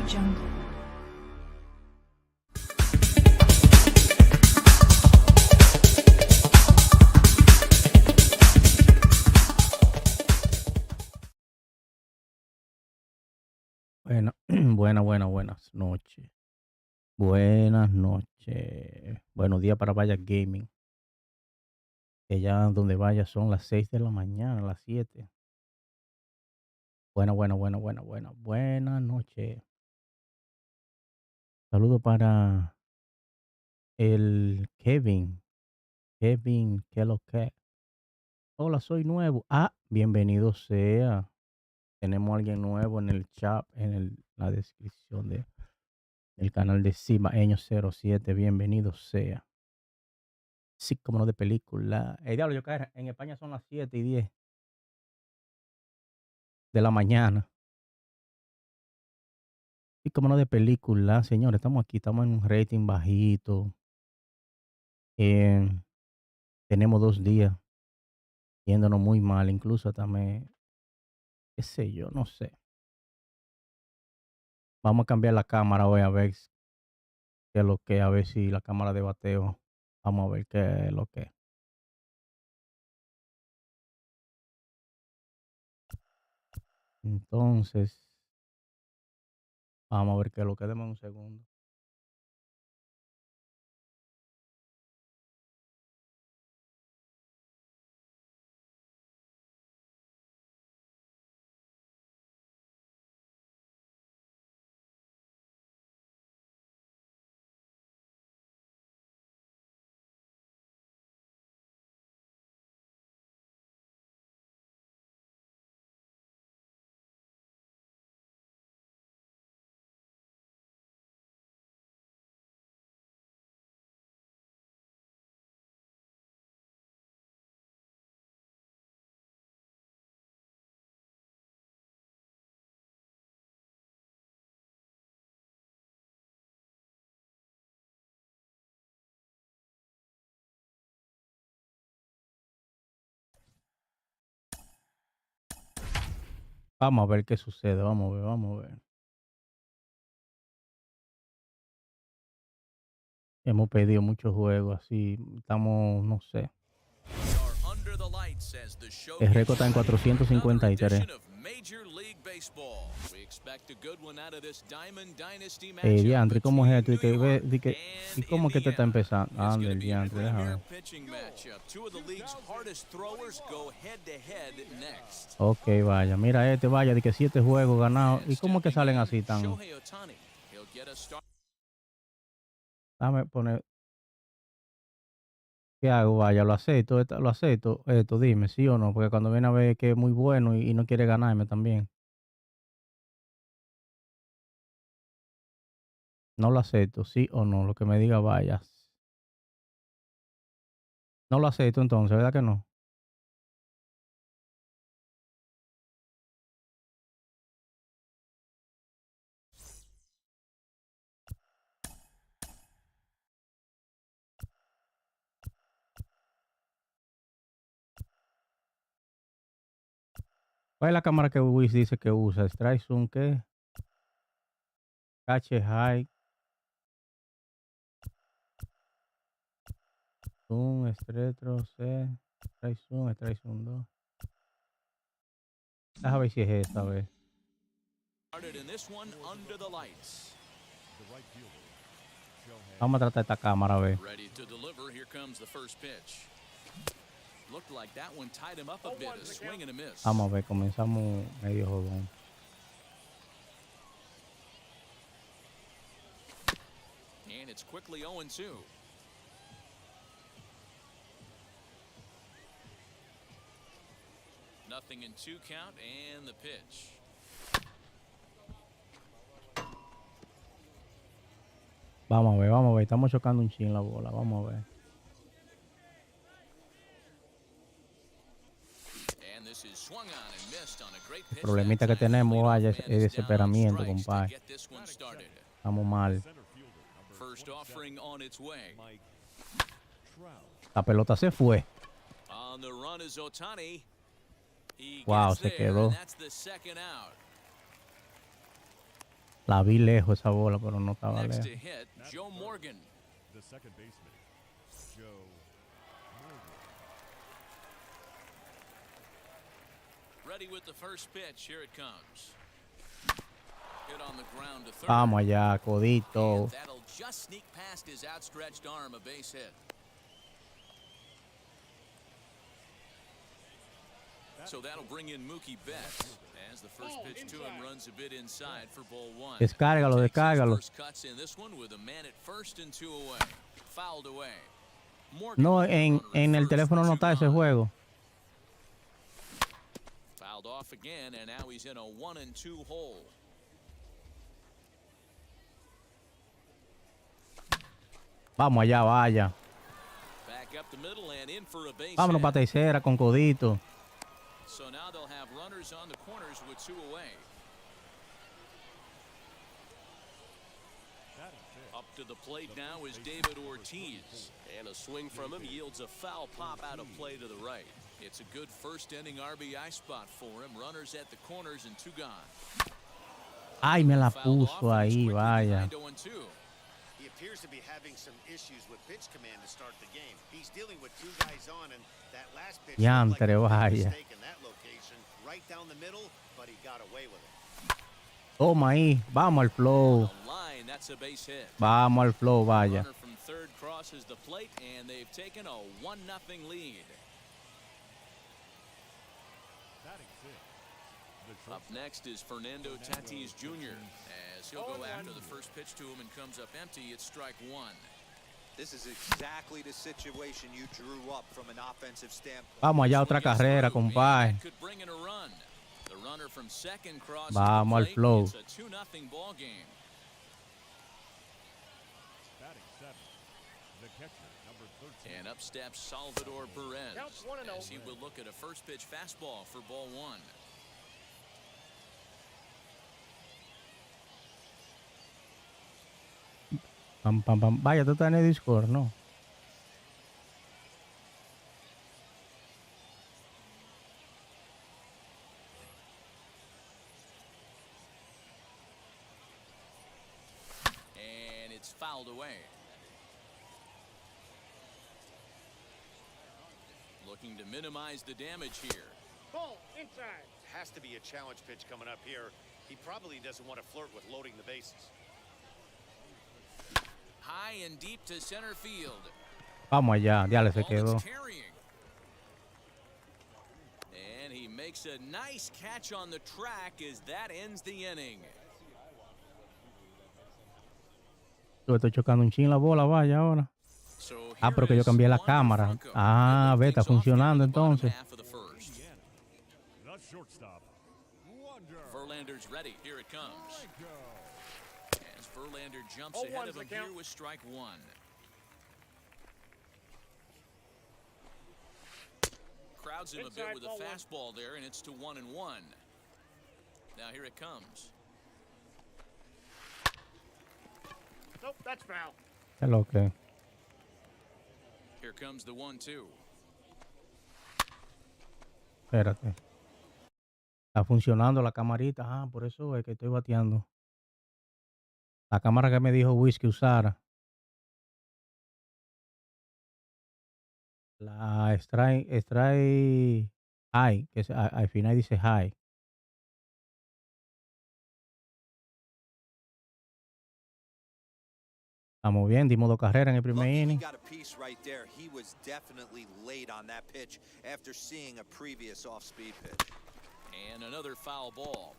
Jungle. Buenas noches. Buenas noches. Buenos días para Vaya Gaming. Que ya donde vaya son las 6 de la mañana, las 7. Buenas noches. Saludo para el Kevin. Kevin, ¿qué es lo que? Hola, soy nuevo. Bienvenido sea. Tenemos a alguien nuevo en el chat, la descripción del canal de Cibaeño 07. Bienvenido sea. Sí, como no de película. Diablo, yo caer. En España son las 7:10 de la mañana. Sí, como no de película, señores. Estamos aquí, estamos en un rating bajito. Tenemos 2 días yéndonos muy mal. Incluso también, qué sé yo, no sé. Vamos a cambiar la cámara hoy a ver qué es lo que, a ver si la cámara de bateo. Vamos a ver qué es lo que. Entonces, vamos a ver qué es lo que. Deme un segundo. Vamos a ver qué sucede. Vamos a ver. Hemos pedido muchos juegos así. Estamos, no sé. El récord está en 453. Diantre, ¿cómo es esto? ¿Y cómo que te está empezando? Ande, el diantre, déjame ver. Ok, vaya. Mira vaya, de que 7 juegos ganados. ¿Y cómo que salen así tan? Déjame poner. ¿Qué hago? Vaya, lo acepto, esto, dime, sí o no, porque cuando viene a ver que es muy bueno y no quiere ganarme también. No lo acepto, sí o no, lo que me diga vaya. No lo acepto entonces, ¿verdad que no? ¿Cuál es la cámara que Luis dice que usa? Strike Zoom, ¿qué? Cache High. Zoom, Retro, C. Strike Zoom 2. Déjame ver si es esta vez. Vamos a tratar esta cámara a ver. Vamos a ver, comenzamos medio jodón. And it's quickly 0-2. Nothing in 2 count and the pitch. Vamos a ver. Estamos chocando un chin la bola. Vamos a ver. El problemita que tenemos, vaya, es desesperamiento, compadre. Estamos mal. La pelota se fue. Wow, se quedó. La vi lejos esa bola, pero no estaba Next lejos. to hit, Joe Morgan. The second baseman, Joe Morgan. Ready with the first pitch. Here it comes. Hit on the ground to third. Vamos allá, codito. And that'll just sneak past his outstretched arm, a base hit. So that'll bring in Mookie Betts as the first pitch to him runs a bit inside for ball one. Descárgalo, Takes his descárgalo. first cuts in this one with a man at first and two away. Fouled away. Morgan No, with the en runner at el first teléfono with no two está ese gone. juego. Fouled off again, and now he's in a 1-2 hole. Vamos allá, vaya. Back up the middle and in for a base Vámonos hit. para tercera con codito. So now they'll have runners on the corners with two away. Up to the plate now is David Ortiz. And a swing from him yields a foul pop out of play to the right. It's a good first inning RBI spot for him. Runners at the corners and two gone. Ay, me la Fouled off, puso and it's ahí, quickly vaya. behind 0-2. He appears to be having some issues with pitch command to start the game. He's dealing with two guys on, and that last pitch looked like Diantre, a big vaya. mistake in that location, right down the middle, but he got away with it. Toma ahí. Vamos al flow. A line, that's a base hit. Vamos al flow, vaya. Runner from third crosses the plate, and they've taken a 1-0 lead. Batting fifth, the Up next is Fernando Tatis Jr. as he'll go after the first pitch to him and comes up empty. It's strike one. This is exactly the situation you drew up from an offensive standpoint. Vamos allá, otra Swing gets carrera, through, and compadre. that could bring in a run. The runner from second crosses Vamos the al plate. flow. It's a 2-0 ball game. batting seventh, the catcher, number 13. And up steps Salvador Perez Counts 1-0. as he will look at a first pitch fastball for ball one. Pam, pam, pam. Vaya, tú estás en el Discord, ¿no? And it's fouled away. Looking to minimize the damage here. Ball inside. Has to be a challenge pitch coming up here. He probably doesn't want to flirt with loading the bases. High and deep to center field. Vamos allá. Diale, se Ball quedó. that's carrying. And he makes a nice catch on the track as that ends the inning. Yo estoy chocando un chin la bola, vaya, ahora. So Ah, here pero que yo is cambié la Wander cámara. Franco. Ah, He'll ve, lead está things off here in funcionando the bottom entonces. half of the first. The shortstop, Wander Verlander's ready. Here it comes. Franco. As Verlander jumps 0-1 ahead of the him here count. with strike one. Crowds him a bit Inside, with a ball one. fastball there, and it's to 1-1. Now here it comes. Nope, that's foul. ¿Qué es lo que? Here comes the 1-2. Espérate. Está funcionando la camarita. Ah, por eso es que estoy bateando. La cámara que me dijo Wiz que usara. La strike high, que al final dice high. Estamos bien, dimos 2 carreras en el primer Lucky he inning. got a piece right there. He was definitely late on that pitch after seeing a previous off-speed pitch. And another foul ball.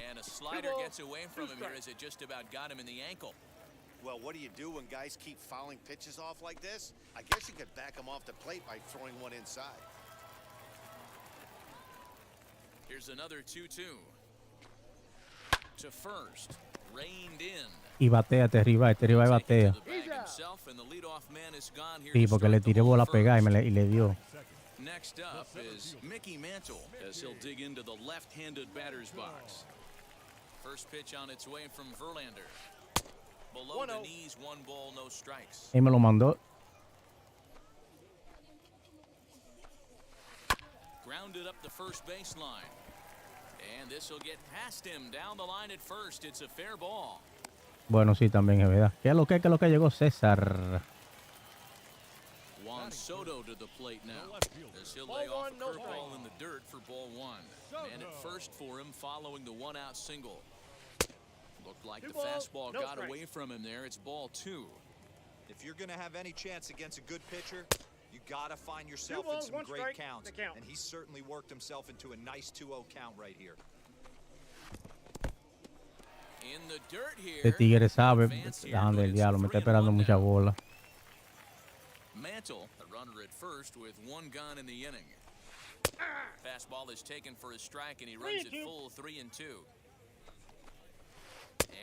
And a slider gets away from him here as it just about got him in the ankle. Well, what do you do when guys keep fouling pitches off like this? I guess you could back them off the plate by throwing one inside. Here's another 2-2. To first. Reined in. Y batea, te arriba y Taking batea. to the bag himself, and the leadoff man is gone here Sí, to porque le start the tiré ball bola pegada first. y le dio. Next up is Mickey Mantle as he'll dig into the left-handed batter's box. First pitch on its way from Verlander. Below the 1-0. knees, 1 ball, no strikes. Y me lo mandó. Grounded up the first baseline. And this will get past him down the line at first. It's a fair ball. Bueno, sí, también es verdad. ¿Qué es lo que llegó César? Juan Soto to the plate now. As he'll lay off a curveball in the dirt for ball one. And at first for him following the one-out single. Looked like the fastball got away from him there. It's ball two. If you're going to have any chance against a good pitcher, you got to find yourself in some great counts. And he certainly worked himself into a nice 2-0 count right here. In the dirt here. Este tigre sabe, dejan del diablo, me está esperando mucha bola. Mantle, a runner at first with one gone in the inning. Fastball is taken for a strike and he runs it full 3-2.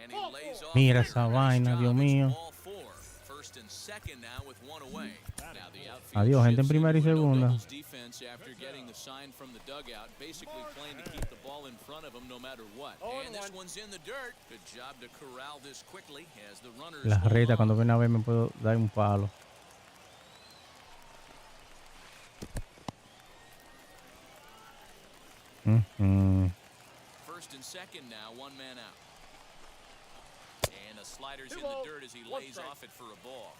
And he lays off. Mira esa vaina, Dios mío. First and second now with one away. Now the outfield Adiós, gente en primera y segunda. Defense after getting the sign from the dugout, basically playing to keep the ball in front of him no matter what. And this one's in the dirt. Good job to corral this quickly as the runners. La reta, cuando viene a ver me puedo dar un palo. First and second now, one man out. And the slider's in the dirt as he lays off it for a ball.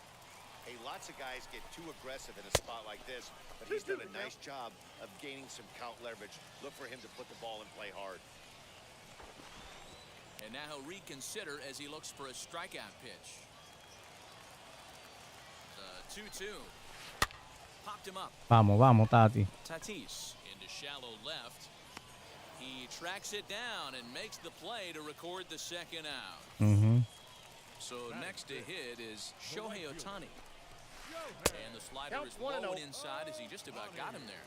Hey, lots of guys get too aggressive in a spot like this, but he's done a nice job of gaining some count leverage. Look for him to put the ball in play hard. And now he'll reconsider as he looks for a strikeout pitch. 2-2. Popped him up. Vamos, Tati. Tatis into shallow left. He tracks it down and makes the play to record the second out. So next to hit is Shohei Ohtani. And the slider is low and inside as he just about got him there.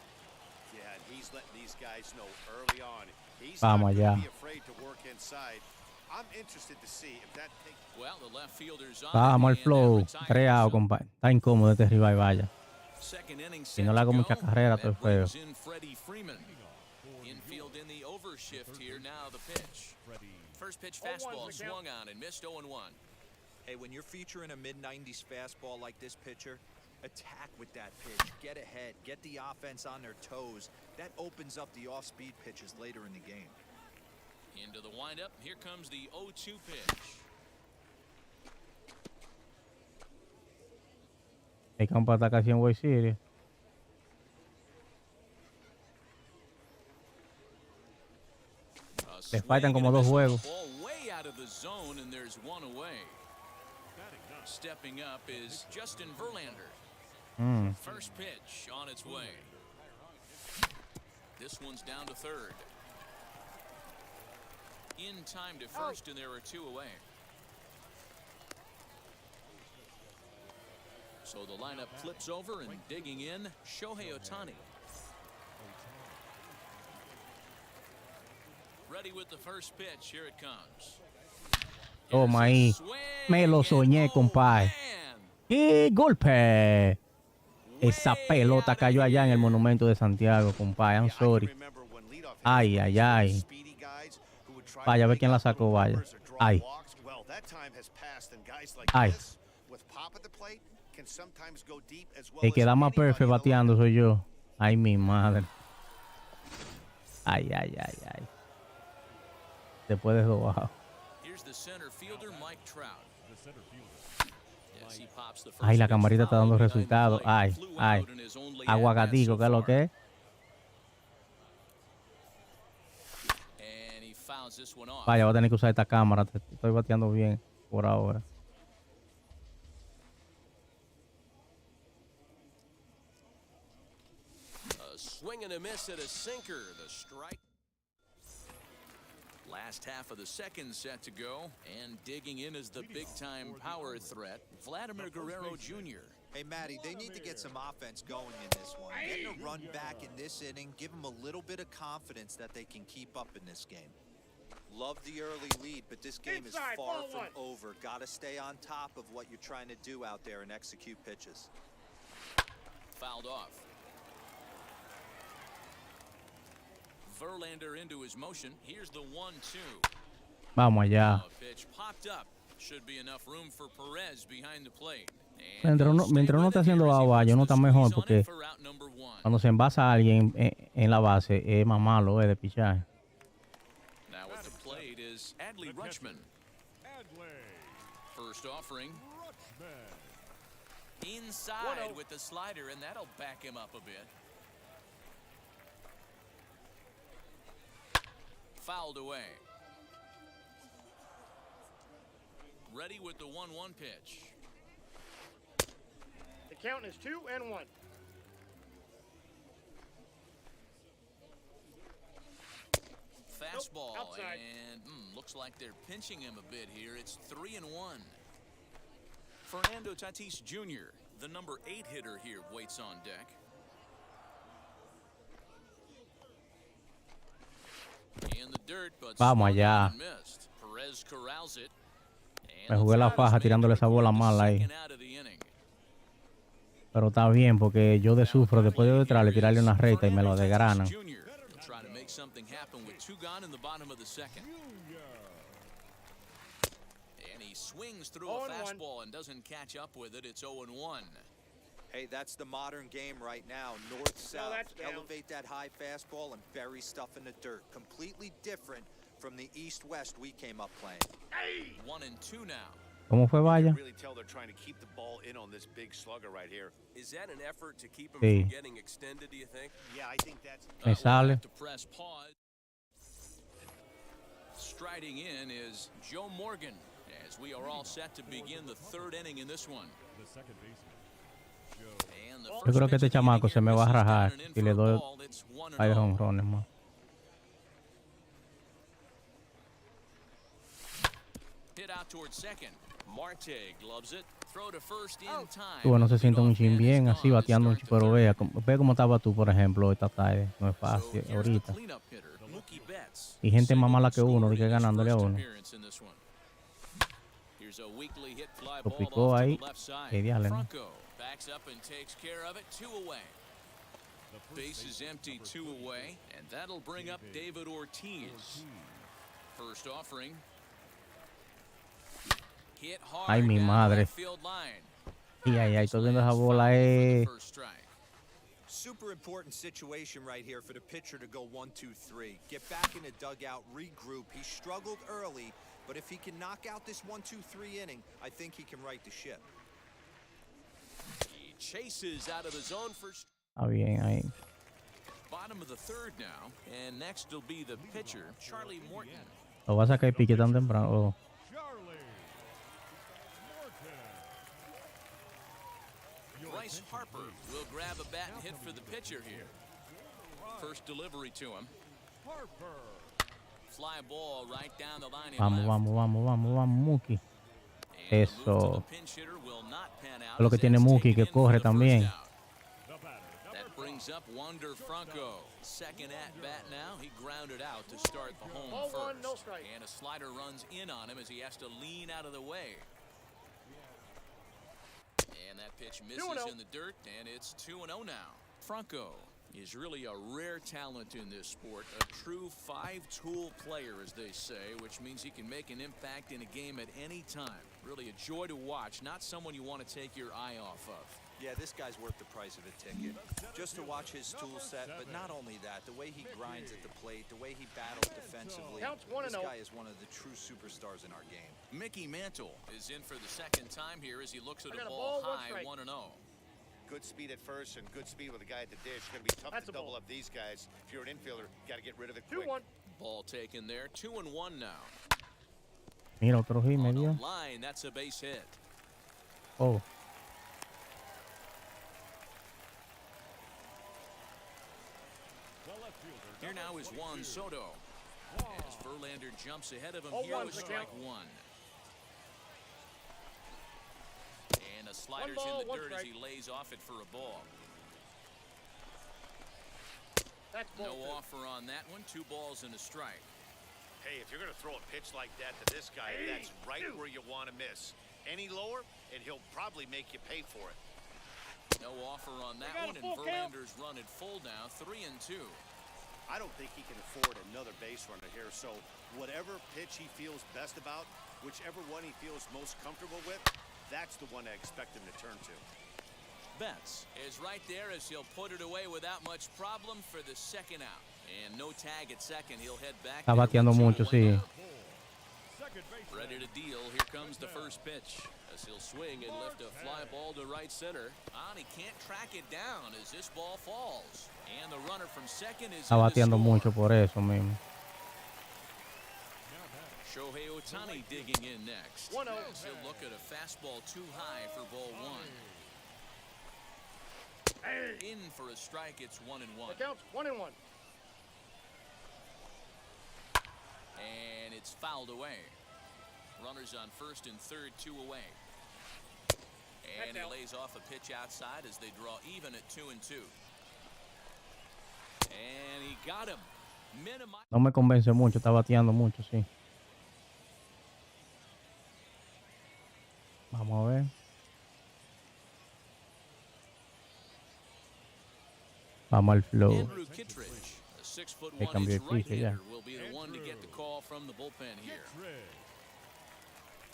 Yeah, and he's letting these guys know early on. He's not going to be afraid to work inside. I'm interested to see if that takes... Well, the left fielder's on. Vamos al flow. 3 out, compadre. Está incómodo este rival, vaya. Si no le hago mucha carrera, estoy feo. Freddie Freeman. Infield in the overshift here. Now the pitch. First pitch fastball swung on and missed 0-1. Hey, when you're featuring a mid-90s fastball like this pitcher, attack with that pitch. Get ahead. Get the offense on their toes. That opens up the off-speed pitches later in the game. Into the windup. Here comes the 0-2 pitch. El campo está casi en Way City. Le faltan como 2 juegos. Way out of the zone and there's one away. Stepping up is Justin Verlander. First pitch on its way. This one's down to third. In time to first, and there are 2 away. So the lineup flips over and digging in, Shohei Ohtani. Ready with the first pitch. Here it comes. Toma ahí. Me lo soñé, compadre. ¡Qué golpe! Esa pelota cayó allá en el Monumento de Santiago, compadre. I'm sorry. Ay, ay, ay. Vaya, a ver quién la sacó, vaya. Ay. Ay. El que da más perfect bateando soy yo. Ay, mi madre. Ay, ay, ay, ay. Después de dobado. Ay, la camarita está dando resultados. Ay, ay. Aguacatico, ¿qué es lo que es? Vaya, voy a tener que usar esta cámara. Estoy bateando bien por ahora. Swing and a miss at a sinker. The strike. Last half of the second set to go, and digging in is the big-time power threat, Vladimir Guerrero Jr. Hey, Matty, they need to get some offense going in this one. Getting a run back in this inning, give them a little bit of confidence that they can keep up in this game. Love the early lead, but this game is far from over. Got to stay on top of what you're trying to do out there and execute pitches. Fouled off. Verlander into his motion. Here's the 1-2. Vamos allá. Pitch popped up. Should be enough room for Perez behind the plate. Mientras uno está haciendo agua, uno está mejor porque cuando se envasa a alguien en la base es más malo de pichar. Now at the plate is Adley Rutschman. Adley First offering Rutschman. inside with the slider, and that'll back him up a bit. Fouled away. Ready with the 1-1 pitch. The count is 2-1. Fastball, outside. and looks like they're pinching him a bit here. It's 3-1. Fernando Tatis Jr., the number 8 hitter here, waits on deck. In the dirt, but Vamos swung allá. on and missed. Perez corrals it. Me jugué la faja tirándole esa bola mala ahí. Pero está bien porque yo de sufro después de detrás le tirarle una recta y me lo desgranan. Something happened with 2 gone in the bottom of the second. And he swings through a fastball and doesn't catch up with it. It's 0-1. Hey, that's the modern game right now. North-south. that's down. Elevate that high fastball and bury stuff in the dirt. Completely different from the east-west we came up playing. 1-2 now. ¿Cómo fue, Vaya? Really tell they're trying to keep the ball in on this big slugger right here. Is that an effort to keep him Sí. from getting extended, do you think? Yeah, I think that's Me sale. Have to press pause. Striding in is Joe Morgan, as we are all set to begin the 3rd inning in this one. The second baseman. And the Yo first creo que pitch este of the chamaco inning se me here va a misses rajar down and in si for le a doy ball. It's 1-0. hay jonrones más. Hit out towards second. Marte gloves it. Throw to first in time. Tú no se siente un chin bien así Gone to bateando un start the pero third. ve cómo estaba tú, por ejemplo, esta tarde. No es So fácil here's the ahorita. cleanup hitter, Mookie Betts. Y gente más mala que Single uno, scored de que in his ganándole a first uno. appearance in this one. Here's a weakly hit fly Lo ball picó off to ahí. the left side. Qué diable, ¿no? Franco backs up and takes care of it. 2 away. Base is empty, 2 away, and that'll bring up David Ortiz. First offering. Hit hard Ay, mi down madre. left field line. Ay, estoy viendo esa Lands bola foul for the first strike. Super important situation right here for the pitcher to go 1-2-3. Get back in the dugout, regroup. He struggled early, but if he can knock out this 1-2-3 inning, I think he can right the ship. He chases out of the zone for Está bien ahí. bottom of the 3rd now, and next will be the pitcher, Charlie Morton. Lo vas a sacar pique tan temprano. Oh. Charlie Morton. Bryce Harper will grab a bat and hit for the pitcher here. First delivery to him. Harper. Fly ball right down the line. Vamos, Mookie. And the move to Eso. the pinch hitter will not pan out Es lo que as tiene that's Mookie, taken que in for corre the first también. out. The batter, That number brings up Wander Franco. Second at bat now. He grounded out to start the home Ball first. one, no strike. And a slider runs in on him as he has to lean out of the way. And that pitch misses 2-0. in the dirt, and it's 2-0 now. Franco is really a rare talent in this sport, a true 5-tool player, as they say, which means he can make an impact in a game at any time. Really a joy to watch, not someone you want to take your eye off of. Yeah, this guy's worth the price of a ticket. Just to watch his tool set, but not only that, the way he grinds at the plate, the way he battles defensively. Counts 1-0. This guy is one of the true superstars in our game. Mickey Mantle is in for the second time here as he looks at I a got a ball ball, 1 high, strike. 1-0. good speed at first and good speed with a guy at the dish. It's going to be tough That's to a ball. double up these guys. If you're an infielder, got to get rid of it quick. 2-1. Ball taken there, 2-1 now. Mira, otro hit me On the dio. line, that's a base hit. Oh, Here now is Juan Soto. As Verlander jumps ahead of him here 0-1 with the strike count. one. And a slider's ball, in the one dirt as strike. he lays off it for a ball. That's ball No 2. offer on that one. 2 balls and a strike. Hey, if you're going to throw a pitch like that to this guy, that's right where you want to miss. Any lower, and he'll probably make you pay for it. No offer on that got a one, and full count. Verlander's run it full now, 3-2. I don't think he can afford another base runner here, so whatever pitch he feels best about, whichever one he feels most comfortable with, that's the one I expect him to turn to. Betts is right there as he'll put it away without much problem for the second out. And no tag at second. He'll head back. Está bateando mucho, sí. Ready to deal. Here comes the first pitch. As he'll swing and lift a fly ball to right center. And he can't track it down as this ball falls. And the runner from second is Está bateando mucho por eso mismo. Shohei Ohtani digging in next. As he'll look at a fastball too high for ball one. In for a strike, it's 1-1. The count's 1-1. And it's fouled away. Runners on first and third, 2 away. And he lays off a pitch outside as they draw even at 2-2. And he got him. No me convence mucho, está bateando mucho, sí. Vamos a ver. Vamos al flow. Que cambió el piso ya.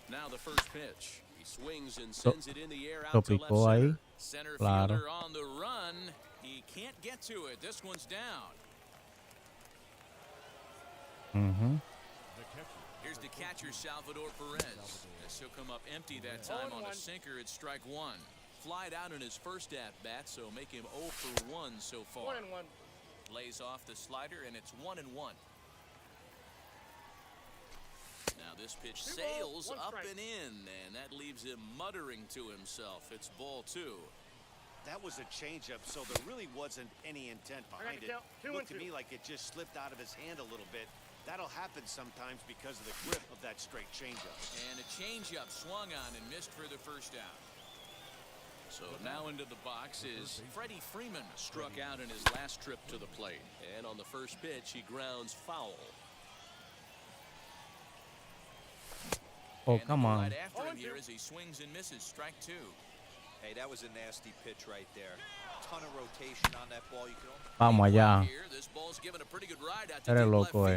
Now the first pitch. He swings and sends it in the air out to left picó ahí. Center Claro. fielder on the run. He can't get to it. This one's down. Here's the catcher, Salvador Perez. This will come up empty that time on a sinker. It's strike one. Flied out in his first at-bat, so make him 0 for 1 so far. 1-1. Lays off the slider, and it's 1-1. Now this pitch sails up and in, and that leaves him muttering to himself. It's ball 2. That was a changeup, so there really wasn't any intent behind it. Looked to me like it just slipped out of his hand a little bit. That'll happen sometimes because of the grip of that straight changeup. And a changeup swung on and missed for the first out. So now into the box is Freddie Freeman, struck out in his last trip to the plate. And on the first pitch, he grounds foul. Oh, come on. Right after him here as he swings and misses, strike 2. Hey, that was a nasty pitch right there. Ton of rotation on that ball. You can Vamos allá. Eres loco,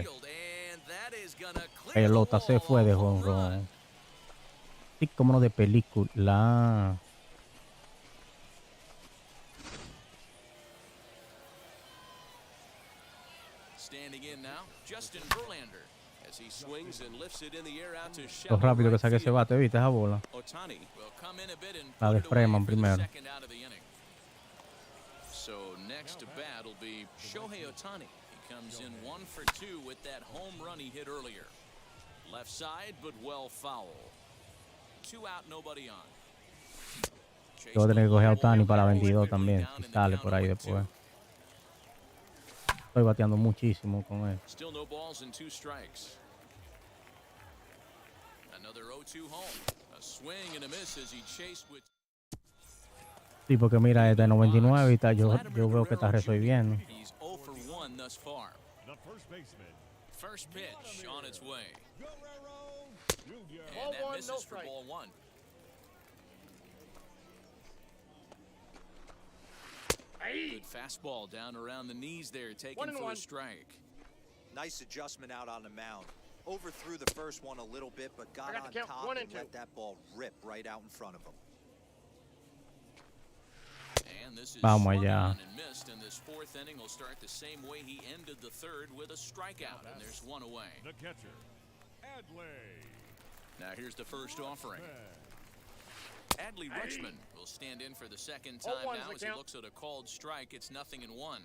Pelota se fue de jonrón. Sí, como no de película. Standing in now, Justin Verlander. As he swings and lifts it in the air out to Lo rápido que saque ese bate, ¿viste esa bola? Ohtani will come in a bit and La de Freeman primero. second out of the inning. So next to bat will be Shohei Ohtani. He comes in 1 for 2 with that home run he hit earlier. Left side, but well foul. 2 out, nobody on. Yo voy a tener que coger a Ohtani para 22 también, si sale por ahí después. Estoy bateando muchísimo con él. Still no balls and 2 strikes. Another 0-2 home. A swing and a miss as he chased with. Sí, porque mira, este 99 y está, yo veo que está resolviendo. He's 0 for 1 thus far. The first baseman. First pitch on its way. Junior. And that Ball 1, misses no for strike. ball 1. Good fastball down around the knees there, taken for a 1-1. strike. nice adjustment out on the mound. Overthrew the first one a little bit, but got on top and let that ball rip right out in front of him. And this is Vamos swung allá. on and missed, and this 4th inning will start the same way he ended the 3rd with a strikeout, and there's 1 away. The catcher, Adley. Now here's the first offering. Adley Rutschman will stand in for the second time now as he looks at a called strike. It's 0-1.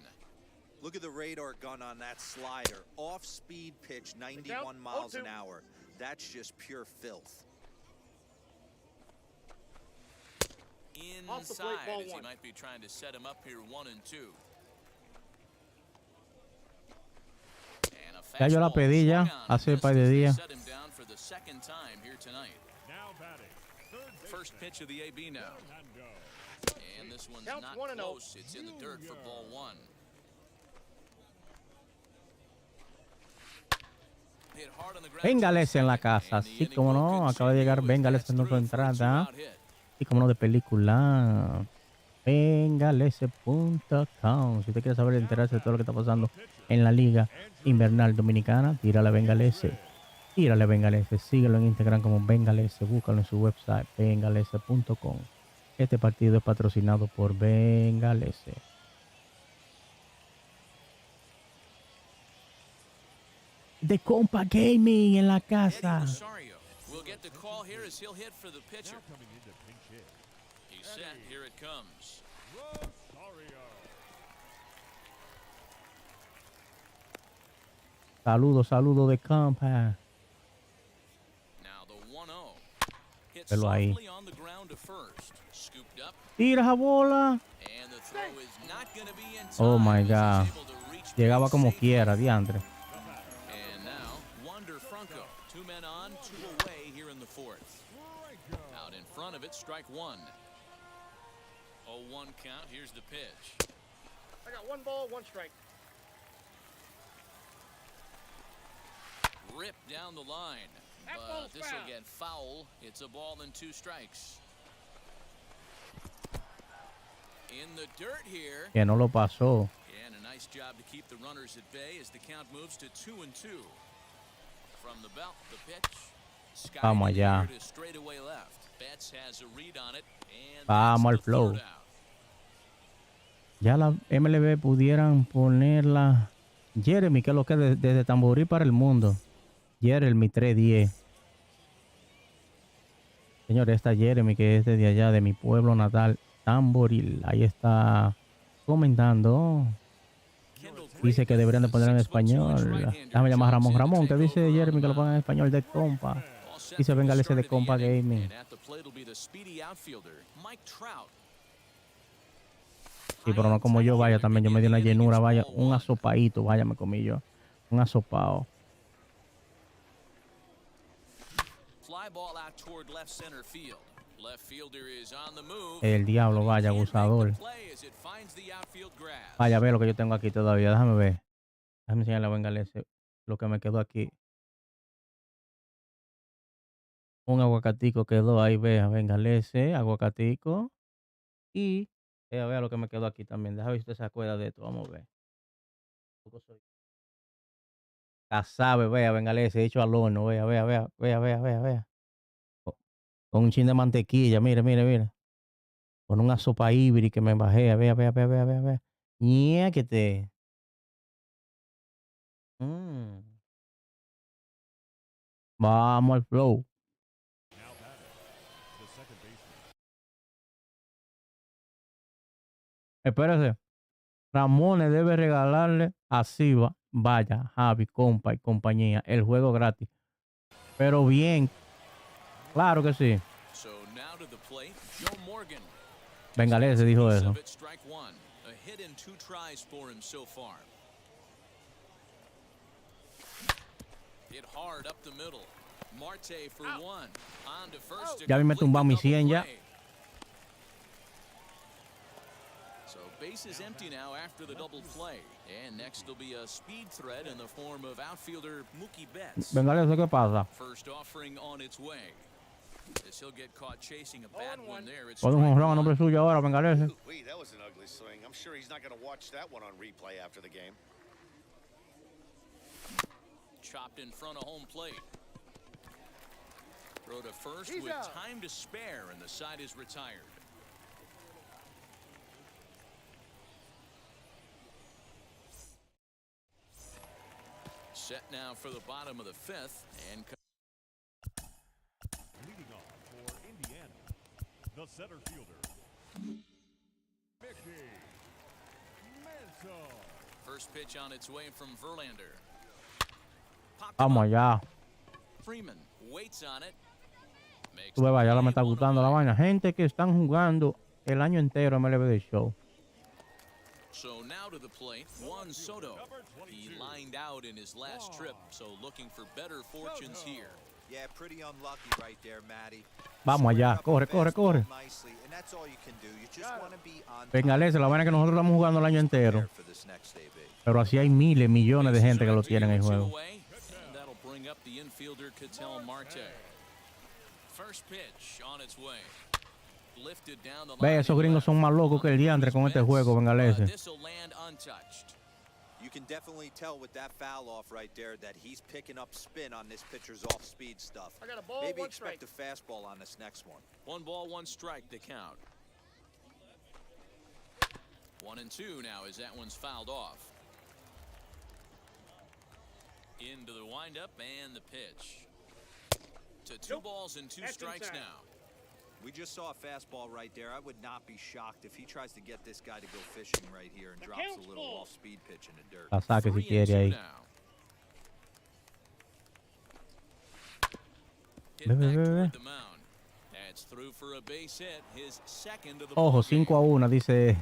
Look at the radar gun on that slider. Off-speed pitch, 91 miles an hour. That's just pure filth. Inside as he might be trying to set him up here 1-2. Ya yo la pedí ya hace un par de días. Set him down for the second time here tonight. Now batting. First pitch of the AB now. And this one's not close. It's in the dirt for ball 1. Véngales en la casa, sí, como no, acaba de llegar, véngales en nuestra entrada, y como no, de película, véngales.com, si usted quiere saber y enterarse de todo lo que está pasando en la Liga Invernal Dominicana, tira la Véngales. Tírale Bengalese, síguelo en Instagram como Bengalese, búscalo en su website bengalese.com. Este partido es patrocinado por Bengalese. De Compa Gaming en la casa. Will get the call here as he'll hit for the pitcher. Now coming in to pinch hit. He's set. Here it comes. Rosario. Saludos de Compa. Now the 1-0. Hit Velo ahí. softly on the ground to first. Scooped up, Tira esa bola. and the throw is not going to be in time. Oh my as he's God. able to reach Llegaba base como safely. quiera, diantre. And now, Wander Franco. 2 men on, 2 away here in the fourth. Out in front of it, strike one. 0-1 count. Here's the pitch. I got 1 ball, 1 strike. Ripped down the line. That But ball's this will foul. get foul. It's a ball and 2 strikes. In the dirt here. Que no lo pasó. And a nice job to keep the runners at bay as the count moves to 2-2. From the belt, the pitch. Sky Vamos in the allá. air to straightaway left. Betts has a read on it, and Vamos al that's the flow. third out. Ya la MLB pudieran ponerla. Jeremy, que es lo que es desde Tamborí para el mundo. Jeremy 310. Señores, está Jeremy, que es desde allá, de mi pueblo natal, Tamboril. Ahí está comentando. Dice que deberían de poner en español. Déjame llamar a Ramón. Ramón, que dice Jeremy que lo pongan en español de compa. Dice Bengalese de Compa Gaming. And at the plate will be the speedy outfielder, Mike Trout. Sí, pero no como yo, vaya, también yo me di una llenura, vaya, un asopadito, vaya, me comí yo. Un asopado. Fly ball out toward left center field. Left fielder is on the move. El diablo, vaya, Can't make the abusador. play as it finds the outfield grass. Vaya, ve lo que yo tengo aquí todavía, déjame ver. Déjame enseñarle a Bengalese lo que me quedó aquí. Un aguacatico quedó ahí, vea, Bengalese, aguacatico. Y vea lo que me quedó aquí también. Déjame ver si usted se acuerda de esto, vamos a ver. Ya sabe, vea, Bengalese, hecho al horno, vea. Con un chin de mantequilla, mire. Con una sopa híbrida que me bajé, vea. Ñéquete. Vamos al flow. Now batting. The second baseman. Espérese. Ramones debe regalarle a Siva, vaya, Javi, compa y compañía, el juego gratis. Pero bien, claro que sí. So now to the plate, Joe Morgan. Bengalese dijo eso. Of it, strike one. A hit in 2 tries for him so far. Hit hard up the middle. Marte for 1. On to first. Ya me tumbado mi 100 ya. So base is empty now after the double play. And next will be a speed threat in the form of outfielder Mookie Betts. Bengalese, ¿qué pasa? First offering on its way. As he'll get caught chasing a bad one there. It's Pon un jonrón a nombre suyo ahora, Bengalese. Wait, that was an ugly swing. I'm sure he's not going to watch that one on replay after the game. chopped in front of home plate. Throw to first He's with out. time to spare, and the side is retired. Set now for the bottom of the fifth, and Leading off for Indiana, the center fielder, Mickey Mantle. first pitch on its way from Verlander. Popped Vamos him allá. up. Freeman waits on it. Makes Tú ves, vaya, ahora me the está play, gustando la 1-0. vaina. Gente que están jugando el año entero MLB The Show. So now to the plate, Juan Soto. He lined out in his last trip, so looking for better fortunes here. Yeah, pretty unlucky right there, Matty. Vamos allá. Squared up Corre, the corre, corre. fastball nicely, and that's all you can do. You just want to be on Bengalese, la vaina que nosotros estamos jugando el año entero. for this next AB. Pero así hay miles, millones de gente que lo tienen en el juego. Away, and that'll bring up the infielder Ketel Marte. First pitch on its way. Lifted down the Ve, line esos in gringos left. son más locos que el diantre con este juego, Bengalese. This'll land untouched. You can definitely tell with that foul off right there that he's picking up spin on this pitcher's off-speed stuff. I got a ball, Maybe one expect strike. a fastball on this next one. 1 ball, 1 strike to count. 1-2 now as that one's fouled off. Into the windup and the pitch. To 2 balls and 2 strikes now. We just saw a fastball right there. I would not be shocked if he tries to get this guy to go fishing right here and drops a little off-speed pitch in the dirt. La saque si quiere 3-2 ahí. now. Hit back toward the mound. That's through for a base hit. His second of the Ojo, ball game. 5-1, dice.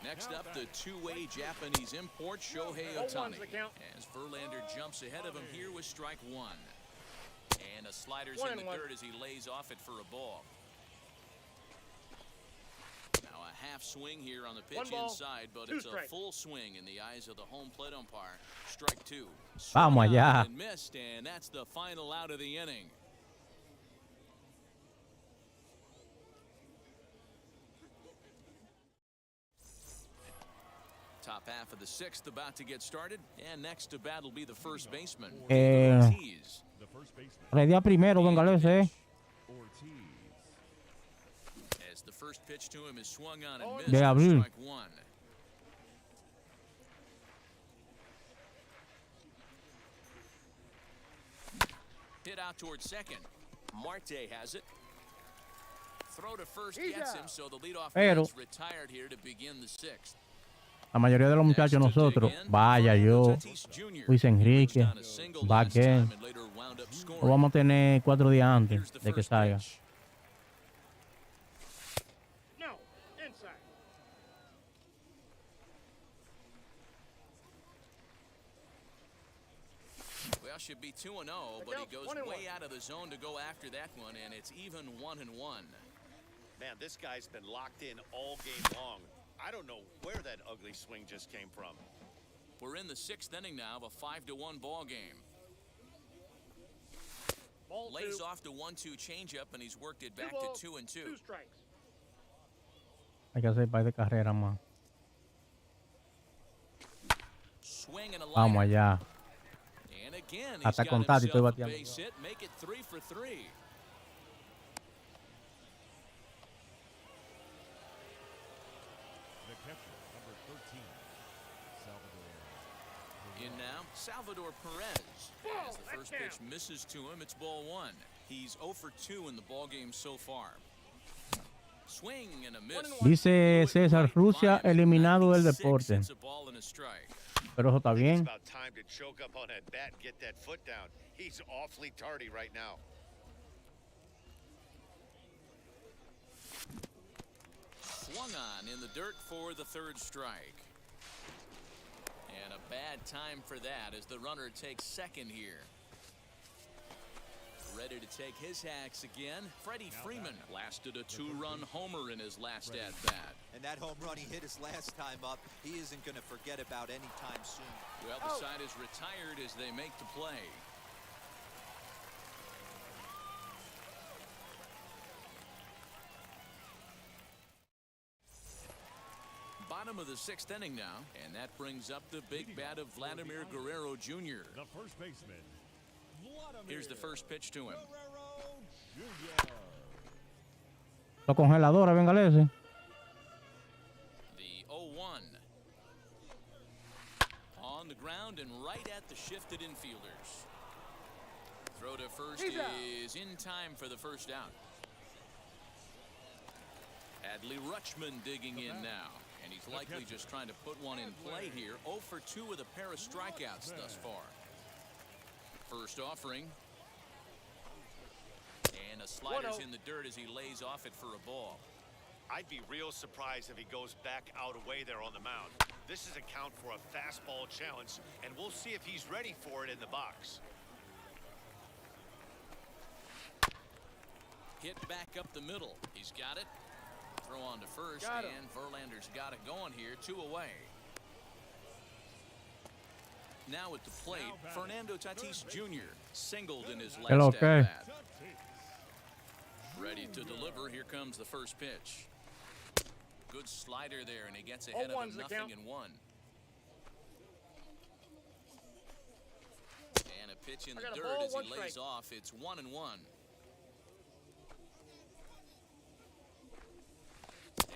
Next up, the two-way Japanese import, Shohei Ohtani. As Verlander jumps ahead of him here with strike 1. And a slider's in the dirt as he lays off it for a ball. Now a half swing here on the pitch inside, but it's a full swing in the eyes of the home plate umpire. Strike 2. Vamos allá. And missed, and that's the final out of the inning. Top half of the 6th about to get started, and next to bat will be the first baseman, Ortiz. The first baseman, Le di a primero, bengalese. Ortiz. As the first pitch to him is swung on and missed De for abril. strike 1. Hit out towards second. Marte has it. Throw to first gets him, so the leadoff man is retired here to begin the 6th. La mayoría de los muchachos nosotros, vaya yo, Luis Enrique, Baquet, lo vamos a tener 4 días antes de que salga. No, inside. Well, should be 2-0, but he goes way out of the zone to go after that one, and it's even 1-1. Man, this guy's been locked in all game long. I don't know where that ugly swing just came from. We're in the 6th inning now of a 5-1 ball game. Lays off the 1-2 changeup, and he's worked it back to 2-2. 2 strikes. Hay que hacer par de carreras más. Swing and a Vamos liner. allá. And again, he's Hasta got contar y estoy himself a bateando. base hit. Make it 3 for 3. The catcher, number 13, Salvador. In now, Salvador Perez. As the first pitch misses to him, it's ball 1. He's 0 for 2 in the ball game so far. Swing and a miss. Dice César, Rusia eliminado del deporte. It's a ball and a strike. Pero eso está It's bien. about time to choke up on that bat and get that foot down. He's awfully tardy right now. Swung on in the dirt for the 3rd strike. And a bad time for that as the runner takes second here. Ready to take his hacks again. Freddie Freeman lasted a 2-run homer in his last at-bat. And that home run he hit his last time up, he isn't going to forget about any time soon. Well, the side is retired as they make the play. Bottom of the 6th inning now, and that brings up the big bat of Vladimir Guerrero Jr. The first baseman, Vladimir Here's the first pitch to him. Guerrero Jr. Los congeladores, bengalese. The 0-1. On the ground and right at the shifted infielders. Throw to first is in time for the first out. Adley Rutschman digging in now. And he's likely just trying to put one in play here. 0 for 2 with a pair of strikeouts thus far. First offering. And a slider's in the dirt as he lays off it for a ball. I'd be real surprised if he goes back out away there on the mound. This is a count for a fastball challenge, and we'll see if he's ready for it in the box. Hit back up the middle. He's got it. Throw on to first, and Verlander's got it going here. 2 away. Now at the plate, Fernando Tatis Jr. singled in his last at-bat. Ready to deliver. Here comes the first pitch. Good slider there, and he gets ahead of him 0-1. And a pitch in the dirt as he lays off. It's 1-1.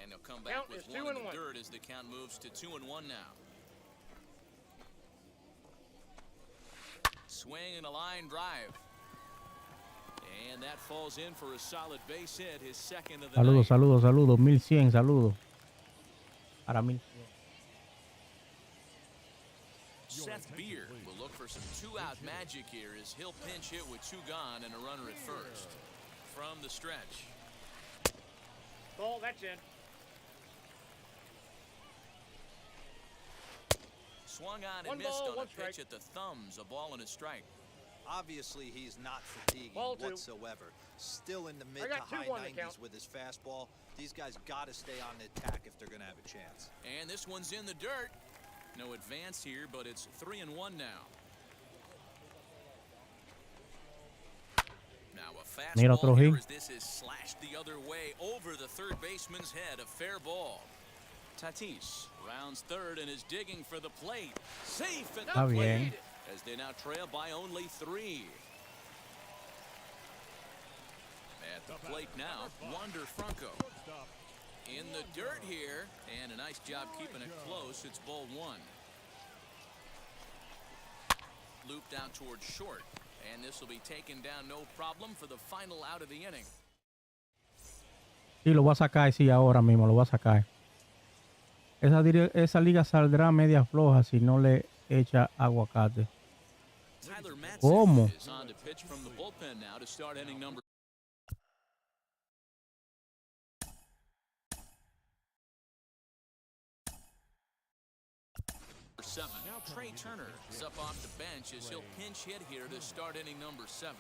And he'll come back with one in the dirt as the count moves to 2-1 now. Swing and a line drive. And that falls in for a solid base hit, his second of the night. Saludos. 1100, saludos. Para 1100. Seth Beer will look for some two-out magic here as he'll pinch hit with 2 gone and a runner at first. From the stretch. Ball, that's in. Swung on and missed on a pitch at the thumbs, a ball and a strike. Obviously, he's not fatiguing whatsoever. Still in the mid to high 90s with his fastball. These guys got to stay on the attack if they're going to have a chance. And this one's in the dirt. No advance here, but it's 3-1 now. Now a fastball here as this is slashed the other way over the third baseman's head. A fair ball. Tatis rounds third and is digging for the plate. Safe at the plate as they now trail by only 3. At the plate now, Wander Franco. In the dirt here, and a nice job keeping it close. It's ball 1. Looped out towards short, and this will be taken down no problem for the final out of the inning. Sí, lo voy a sacar, sí, ahora mismo lo voy a sacar. Esa liga saldrá media floja si no le echa aguacate. ¿Cómo? Is on to pitch from the bullpen now to start inning number 7. Now Trey Turner is up off the bench as he'll pinch hit here to start inning number 7.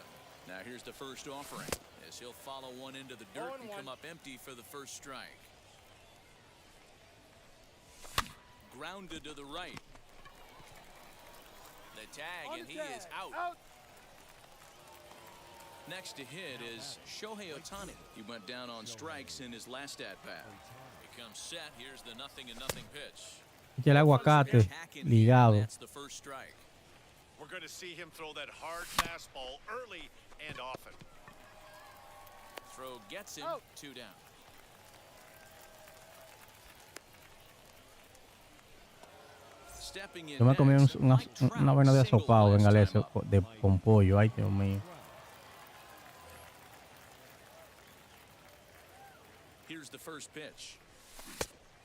Now here's the first offering as he'll follow one into the dirt and come up empty for the first strike. Grounded to the right. The tag, and he is out. Next to hit is Shohei Ohtani. He went down on strikes in his last at-bat. He comes set. Here's the 0-0 pitch. El aguacate ligado. That's the first strike. We're going to see him throw that hard fastball early and often. Throw gets him 2 down. Stepping in. Yo me comí una vaina de asopado en Galicia con pollo. Ay, Dios mío. Here's the first pitch.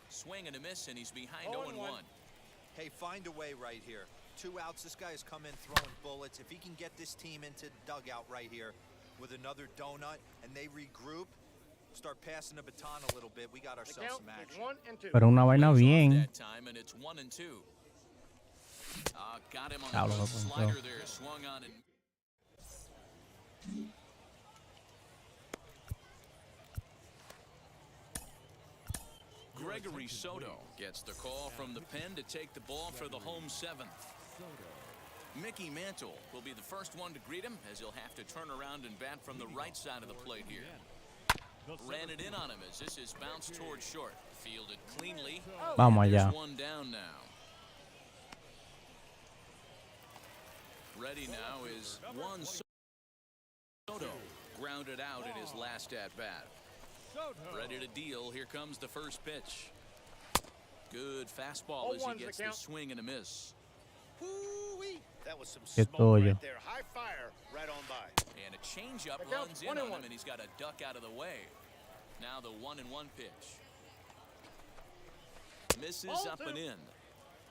Swing and a miss, and he's behind 0-1. Hey, find a way right here. 2 outs. This guy has come in throwing bullets. If he can get this team into the dugout right here with another donut and they regroup, start passing the baton a little bit, we got ourselves some action. Pero una vaina bien. That time, and it's 1-2. Got him on the slider there. Swung on and. Gregory Soto gets the call from the pen to take the ball for the home 7th. Mickey Mantle will be the first one to greet him as he'll have to turn around and bat from the right side of the plate here. Ran it in on him as this is bounced towards short. Fielded cleanly. Vamos allá. There's 1 down now. Ready now is Juan Soto. Grounded out in his last at-bat. Ready to deal. Here comes the first pitch. Good fastball as he gets the swing and a miss. That was some smoke right there. High fire right on by. And a changeup runs in on him, and he's got a duck out of the way. Now the 1-1 pitch. Misses up and in.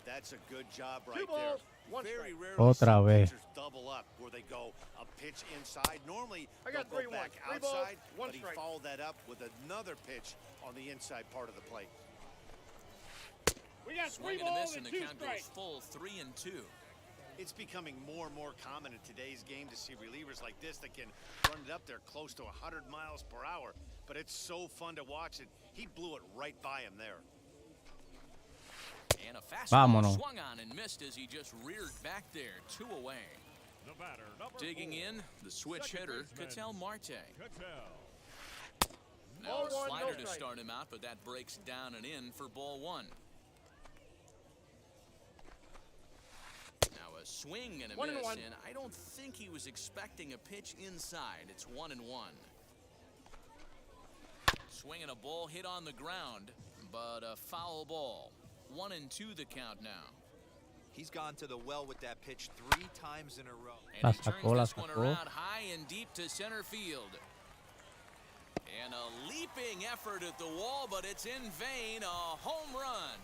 That's a good job right there. Very rarely Otra vez. pitchers double up where they go a pitch inside. Normally they'll go back outside, but he followed that up with another pitch on the inside part of the plate. We got Swing and a miss, and the count goes full 3-2. It's becoming more and more common in today's game to see relievers like this that can run it up there close to 100 miles per hour. But it's so fun to watch it. He blew it right by him there. And a fastball swung on and missed as he just reared back there. 2 away. Digging in, the switch hitter, Ketel Marte. Now a Ball one, slider no to strike. start him out, but that breaks down and in for ball one. Now a swing and a 1-1. miss, and I don't think he was expecting a pitch inside. It's 1-1. Swinging a ball hit on the ground, but a foul ball. 1-2 the count now. He's gone to the well with that pitch 3 times in a row. And he La turns sacó, la this one sacó. around high and deep to center field. And a leaping effort at the wall, but it's in vain. A home run.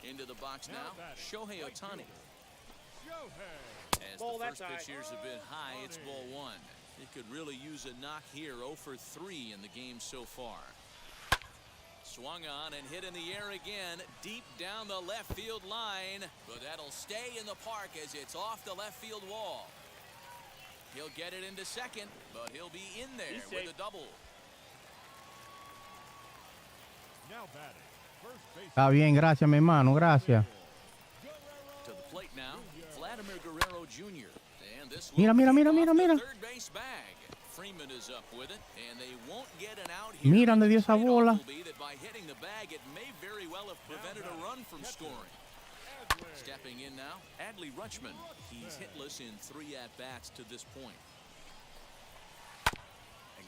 Into the box now, Shohei Ohtani. As Ball the that first pitch side. here's a bit high, it's ball one. It could really use a knock here. 0 for 3 in the game so far. Swung on and hit in the air again, deep down the left field line. But that'll stay in the park as it's off the left field wall. He'll get it into second, but he'll be in there He's with safe. a double. Now batting. First base. Está bien, gracias, mi hermano, gracias. To the plate now, Vladimir Guerrero Jr. And this Mira, will mira, kick mira, off mira, the mira. third base bag. Freeman is up with it, and they won't get an out here. Mira dónde dio esa Trade-off bola. will be that by hitting the bag, it may very well have prevented a run from scoring. Stepping in now, Adley Rutschman. He's hitless in 3 at-bats to this point.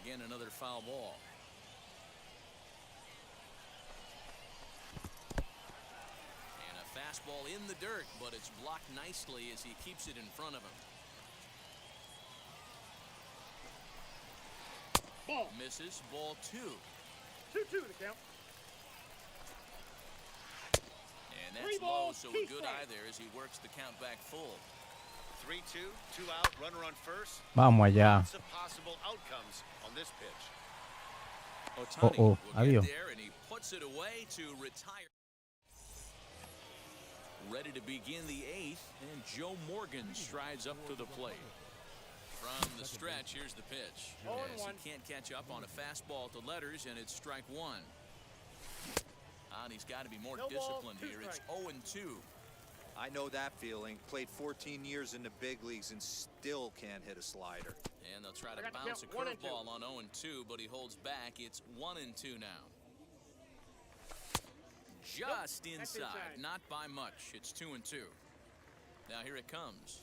Again, another foul ball. And a fastball in the dirt, but it's blocked nicely as he keeps it in front of him. Ball. Misses, ball 2. 2-2 the count. And that's 3 low, balls, so 2 a good strikes. eye there as he works the count back full. 3-2, 2 out, runner on first. Vamos allá. Lots of possible outcomes on this pitch. Ohtani Oh, will get adiós. there, and he puts it away to retire. Ready to begin the 8th, and Joe Morgan strides up to the plate. From the stretch, here's the pitch. As he 0-1. can't catch up on a fastball to letters, and it's strike 1. And he's got to be more No balls, disciplined 2 here. It's strikes. 0-2. I know that feeling. Played 14 years in the big leagues and still can't hit a slider. And they'll try I to got to bounce a count 1 and 2. curveball on 0-2, but he holds back. It's 1-2 now. Just That's inside, inside. not by much. It's 2-2. Now here it comes.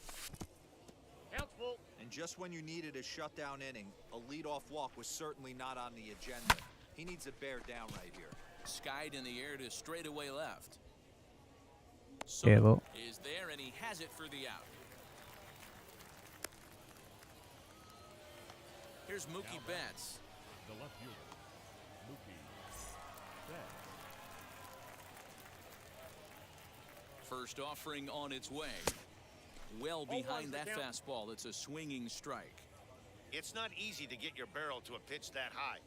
Count's full. And just when you needed a shutdown inning, a leadoff walk was certainly not on the agenda. He needs to bear down right here. Skied in the air to straightaway left. Quedó. Is there, and he has it for the out. Here's Mookie Betts. The left fielder. Mookie Betts. First offering on its way. Well 0-1 behind the that count. fastball. It's a swinging strike. It's not easy to get your barrel to a pitch that high.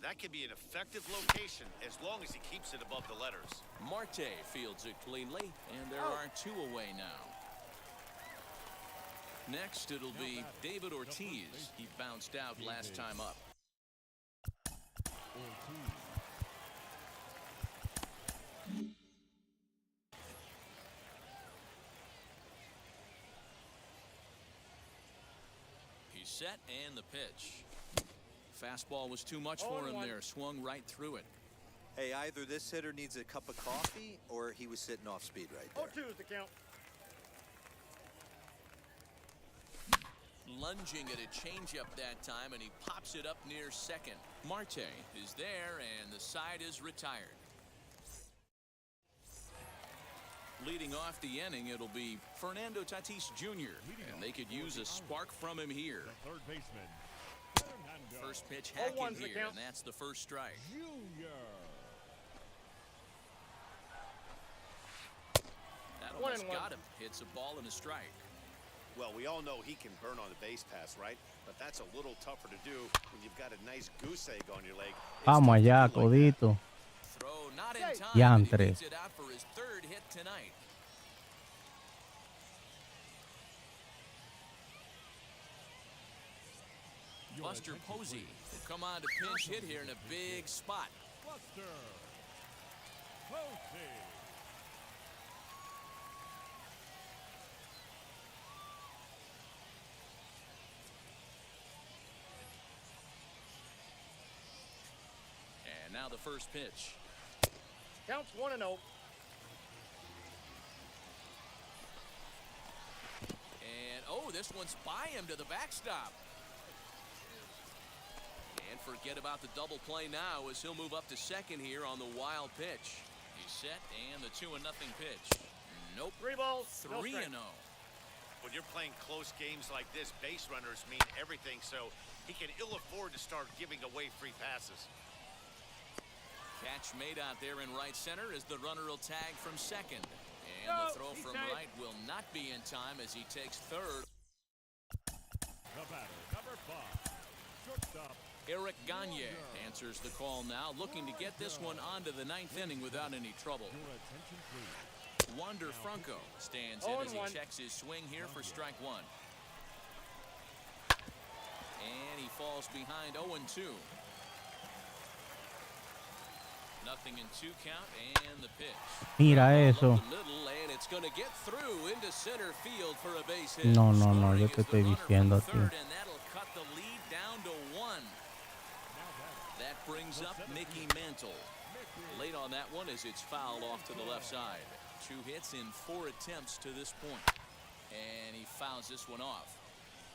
That could be an effective location as long as he keeps it above the letters. Marte fields it cleanly, and there are 2 away now. Next, it'll be David Ortiz. He bounced out last time up. Ortiz. He's set, and the pitch. Fastball was too much for him 0-1. there. Swung right through it. Hey, either this hitter needs a cup of coffee or he was sitting off speed right there. 0-2 is the count. Lunging at a changeup that time, and he pops it up near second. Marte is there, and the side is retired. Leading off the inning, it'll be Fernando Tatis Jr., and they could use a spark from him here. The third baseman. Fernando First pitch 0-1's hacking the here, count. and that's the first strike. Jr. That almost 1-1. got him. Hits a ball and a strike. Well, we all know he can burn on the base pass, right? But that's a little tougher to do when you've got a nice goose egg on your leg. It's Vamos tough to allá, do like that. codito. Throw not in Hey. time, and he Yantre. beats it out for his 3rd hit tonight. Buster Posey will come on to pinch hit here in a big spot. Buster Posey. Now the first pitch. Counts 1-0. And, oh, this one's by him to the backstop. And forget about the double play now as he'll move up to second here on the wild pitch. He's set, and the 2-0 pitch. Nope. 3 balls. 3-0. When you're playing close games like this, base runners mean everything, so he can ill afford to start giving away free passes. Catch made out there in right center as the runner will tag from second. And the throw from right will not be in time as he takes third. The batter, number 5, shortstop. Eric Gagne answers the call now, looking to get this one onto the 9th inning without any trouble. Your attention, please. Wander Franco stands in as he checks his swing here for strike 1. And he falls behind 0-2. Nothing in 2 count, and the pitch. Mira eso. Up the middle, and it's going to get through into center field for a base hit. No, no, no, Scoring yo is te the estoy runner diciendo a from ti. third, and that'll cut the lead down to 1. That brings up Mickey Mantle. Late on that one as it's fouled off to the left side. 2 hits in 4 attempts to this point. And he fouls this one off.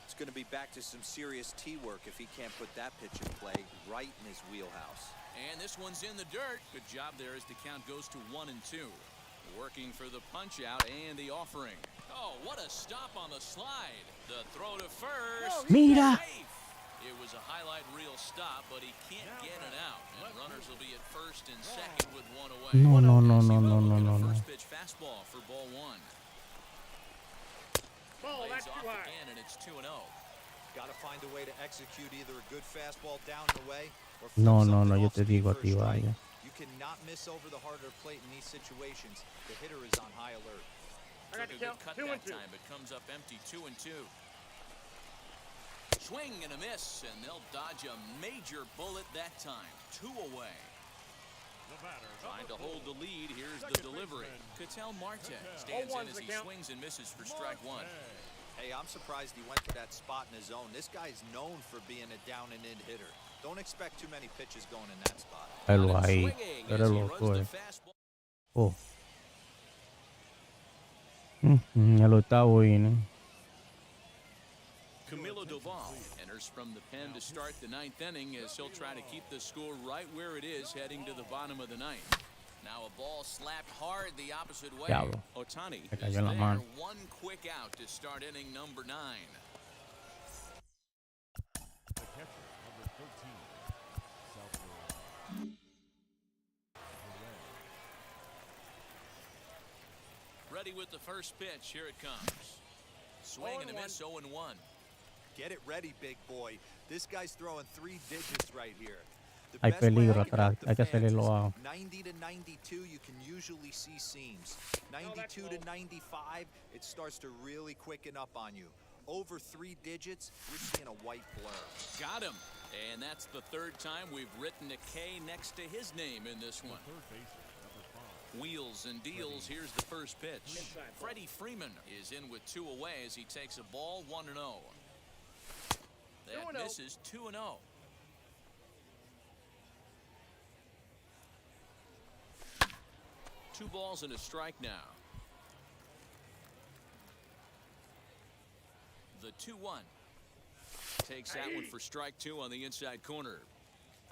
It's going to be back to some serious tee work if he can't put that pitch in play right in his wheelhouse. And this one's in the dirt. Good job there as the count goes to 1-2. Working for the punch out and the offering. Oh, what a stop on the slide. The throw to first. Mira. Safe. It was a highlight reel stop, but he can't get it out. And runners will be at first and second with 1 away. No, no, no, no, no, no, no, no. First pitch fastball for ball 1. Ball, Lays that's off too high. again, and it's 2-0. Got to find a way to execute either a good fastball down the way or No, flip no, no, something yo off te speed digo a for ti, strike. vaya. You cannot miss over the harder plate in these situations. The hitter is on high alert. I got Took the a count. good cut 2-2. that time. It comes up empty, 2-2. Swing and a miss, and they'll dodge a major bullet that time. 2 away. The batter, Trying to number hold 4, the lead. Here's the second delivery. baseman. Ketel Marte Ketel. stands in 0-1's as the he count. swings and misses for strike 1. Hey, I'm surprised he went to that spot in his zone. This guy's known for being a down and in hitter. Don't expect too many pitches going in that spot. Pelo Got him ahí. swinging Tú as eres he loco, runs eh. the fastball. Oh. El octavo inning. Camilo Duval enters from the pen to start the 9th inning as he'll try to keep the score right where it is heading to the bottom of the 9th. Now a ball slapped hard the opposite way. Diablo. Ohtani Se is cayó en la there. mano. 1 quick out to start inning number 9. the catcher, number 13, Salvador Perez. Ready with the first pitch. Here it comes. Swing and a miss, 0-1. Get it ready, big boy. This guy's throwing 3 digits right here. The Hay best way peligro I can atrás. help the Hay que fans hacerle is lo 90 to 92, you can usually see seams. 92 to 95, it starts to really quicken up on you. Over 3 digits, you're seeing a white blur. Got him. And that's the 3rd time we've written a K next to his name in this one. Third baseman, number 5. Wheels and deals. Here's the first pitch. Freddie Freeman is in with 2 away as he takes a ball 1-0. That 2-0. misses 2-0. Two balls and a strike now. The 2-1. Takes that one for strike 2 on the inside corner.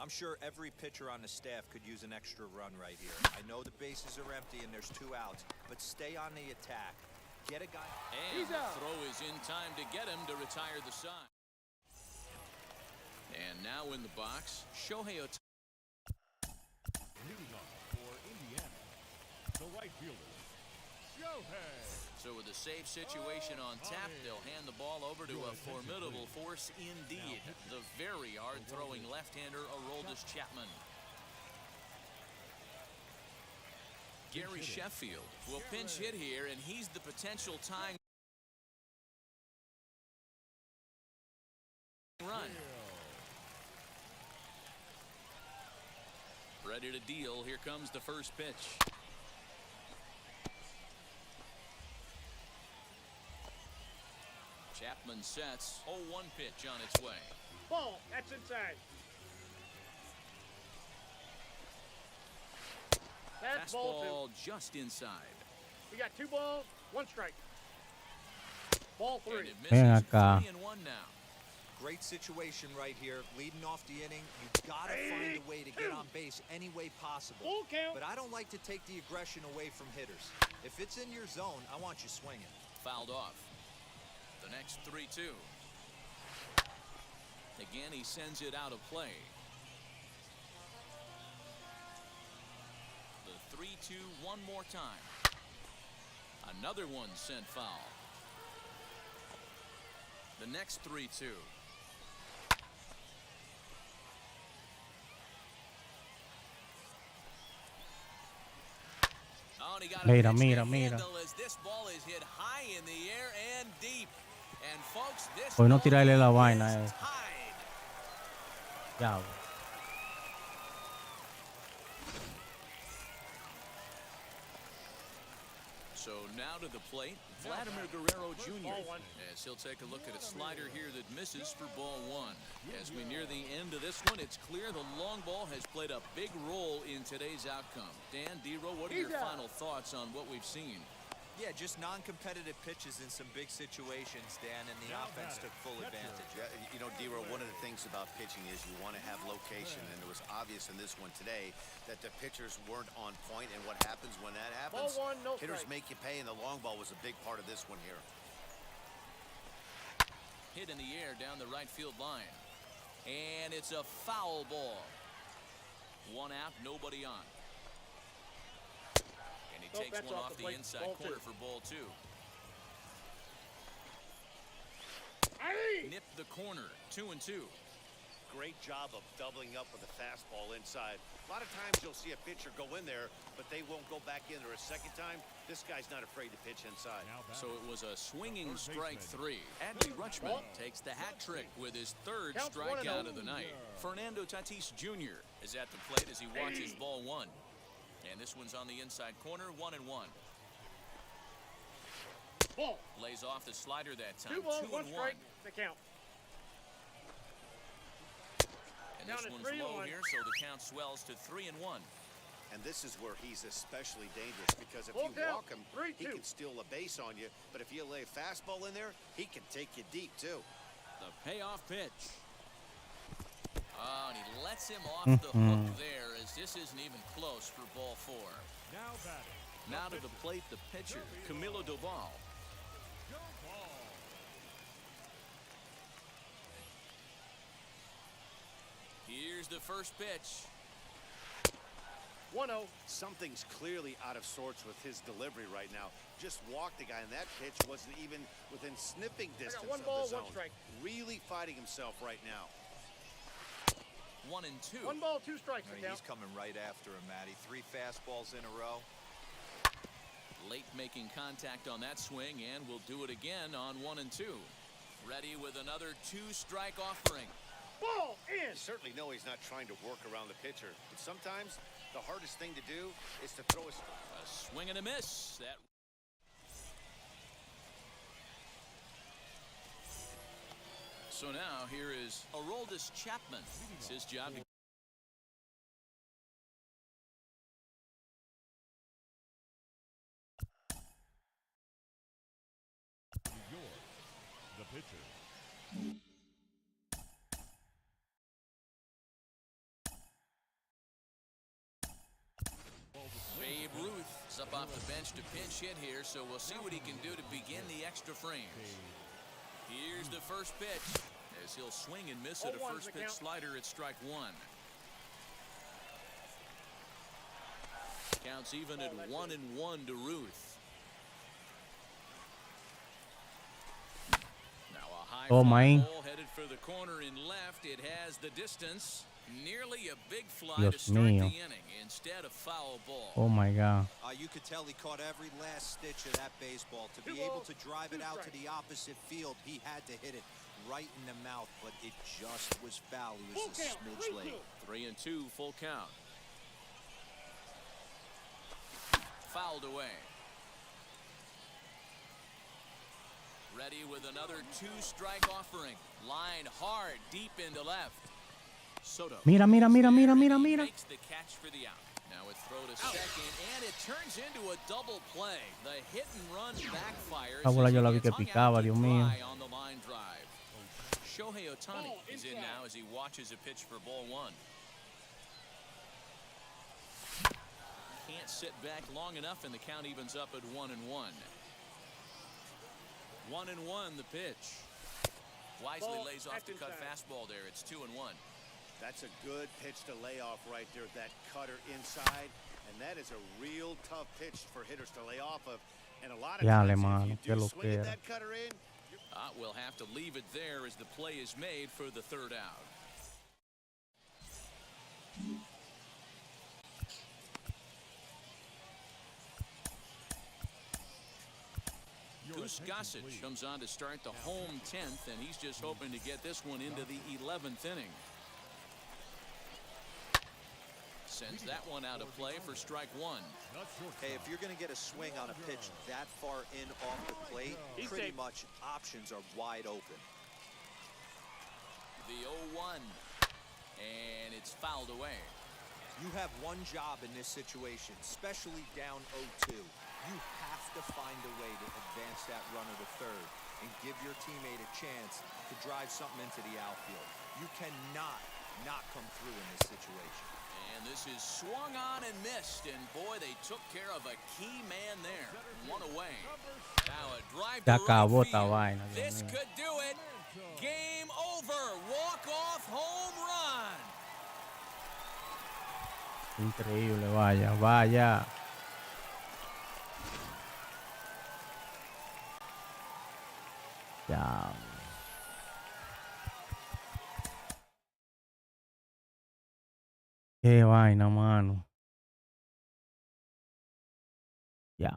I'm sure every pitcher on the staff could use an extra run right here. I know the bases are empty and there's 2 outs, but stay on the attack. Get a guy. And the throw is in time to get him to retire the side. And now in the box, Shohei Ohtani. Leading off for Indiana, the right fielder, Shohei. So with a safe situation on tap, they'll hand the ball over to a formidable force indeed. The very hard-throwing left-hander, Aroldis Chapman. Gary Sheffield will pinch hit here, and he's the potential tying run. Ready to deal. Here comes the first pitch. Chapman sets. 0-1 pitch on its way. Ball, that's inside. That's ball Fastball just inside. two. We got 2 balls, 1 strike. Ball 3. And it Ven misses. acá. 3-1 now. Great situation right here. Leading off the inning, you gotta find a way to get on base any way possible. Full count. But I don't like to take the aggression away from hitters. If it's in your zone, I want you swinging. Fouled off. The next 3-2. Again, he sends it out of play. The 3-2 one more time. Another one sent foul. The next 3-2. Oh, and he got a Mira, pitch to mira, mira. handle as this ball is hit high in the air and deep. And folks, this Hoy no ball tirarle la is vaina a él. tied. Ya. So now to the plate, Vladimir Guerrero Jr. Ball 1. As he'll take a look at a slider here that misses for ball 1. As we near the end of this one, it's clear the long ball has played a big role in today's outcome. Dan, D-Row, what are your final thoughts on what we've seen? Yeah, just non-competitive pitches in some big situations, Dan, and the offense took full advantage. Yeah, you know, D-Row, one of the things about pitching is you want to have location, and it was obvious in this one today that the pitchers weren't on point, and what happens when that happens? Ball 1, no Hitters strike. make you pay, and the long ball was a big part of this one here. Hit in the air down the right field line. And it's a foul ball. 1 out, nobody on. And he takes that's one off off the the plate. inside Ball corner 2. for ball 2. Nipped the corner. 2-2. Great job of doubling up with a fastball inside. A lot of times you'll see a pitcher go in there, but they won't go back in there a second time. This guy's not afraid to pitch inside. So it was a swinging strike 3. Adley Rutschman takes the hat trick with his 3rd Counts strikeout 1-0. of the night. Fernando Tatis Jr. is at the plate as he watches ball 1. And this one's on the inside corner, 1-1. Ball. Lays off the slider that time, 2 balls, 1 2-1. strike. The count. And Down this to one's 3-1. low here, so the count swells to 3-1. And this is where he's especially dangerous, because if Full you count. walk him, 3-2. he can steal a base on you. But if you lay a fastball in there, he can take you deep, too. The payoff pitch. Oh, and he lets him off the hook there, as this isn't even close for ball 4. Now batting. Now to the plate, the pitcher, Camilo Duval. Go ball. Here's the first pitch. 1-0. Something's clearly out of sorts with his delivery right now. Just walked the guy, and that pitch wasn't even within sniffing distance one of ball, the zone. 1 strike. Really fighting himself right now. 1-2. 1 ball, 2 strikes. The count. He's coming right after him, Matty. 3 fastballs in a row. Late making contact on that swing, and will do it again on 1-2. Ready with another 2-strike offering. Ball in. You certainly know he's not trying to work around the pitcher, but sometimes the hardest thing to do is to throw a... A swing and a miss. That. So now here is Aroldis Chapman. It's his job to New York, the pitcher. Babe Ruth is up off the bench to pinch hit here, so we'll see what he can do to begin the extra frames. Here's the first pitch, as he'll swing and miss at a 0-1's first the pitch count. slider at strike 1. Counts even at 1-1 to Ruth. Now a high Oh, fly my. ball headed for the corner in left. It has the distance. Nearly a big fly Dios to start mío. the inning instead of foul ball. Oh my God. You could tell he caught every last stitch of that baseball. To be 2 able balls, to drive it 2 out to strikes. the opposite field, he had to hit it right in the mouth, but it just was foul. He was Full a count. smidge late. 3-2, full count. Fouled away. Ready with another 2-strike offering. Line hard, deep into left. Soto. Mira, mira, mira, mira, mira, mira. Makes the catch for the out. Now a throw to second, and it turns into a double play. The hit and run backfires. Esa bola as yo la he vi que gets hung picaba, out to Dios mío. dry on the line drive. Shohei Ohtani is in now as he watches a pitch for ball one. Can't sit back long enough, and the count evens up at 1-1. 1-1 the pitch. Wisely lays off the cut fastball there. It's 2-1. That's a good pitch to lay off right there, that cutter inside. And that is a real tough pitch for hitters to lay off of. And a lot of times, if you do swing at that cutter in, we'll have to leave it there as the play is made for the third out. Gusta comes on to start the home 10th, and he's just hoping to get this one into the 11th inning. Sends that one out of play for strike one. Hey, if you're going to get a swing on a pitch that far in off the plate, pretty much options are wide open. The 0-1, and it's fouled away. You have one job in this situation, especially down 0-2. You have to find a way to advance that runner to third and give your teammate a chance to drive something into the outfield. You cannot not come through in this situation. And this is swung on and missed, and boy, they took care of a key man there. One away. Now a drive to right field. This could do it. Game over. Walk-off home run. Increíble, vaya, vaya. Ya. Qué vaina, mano. Ya.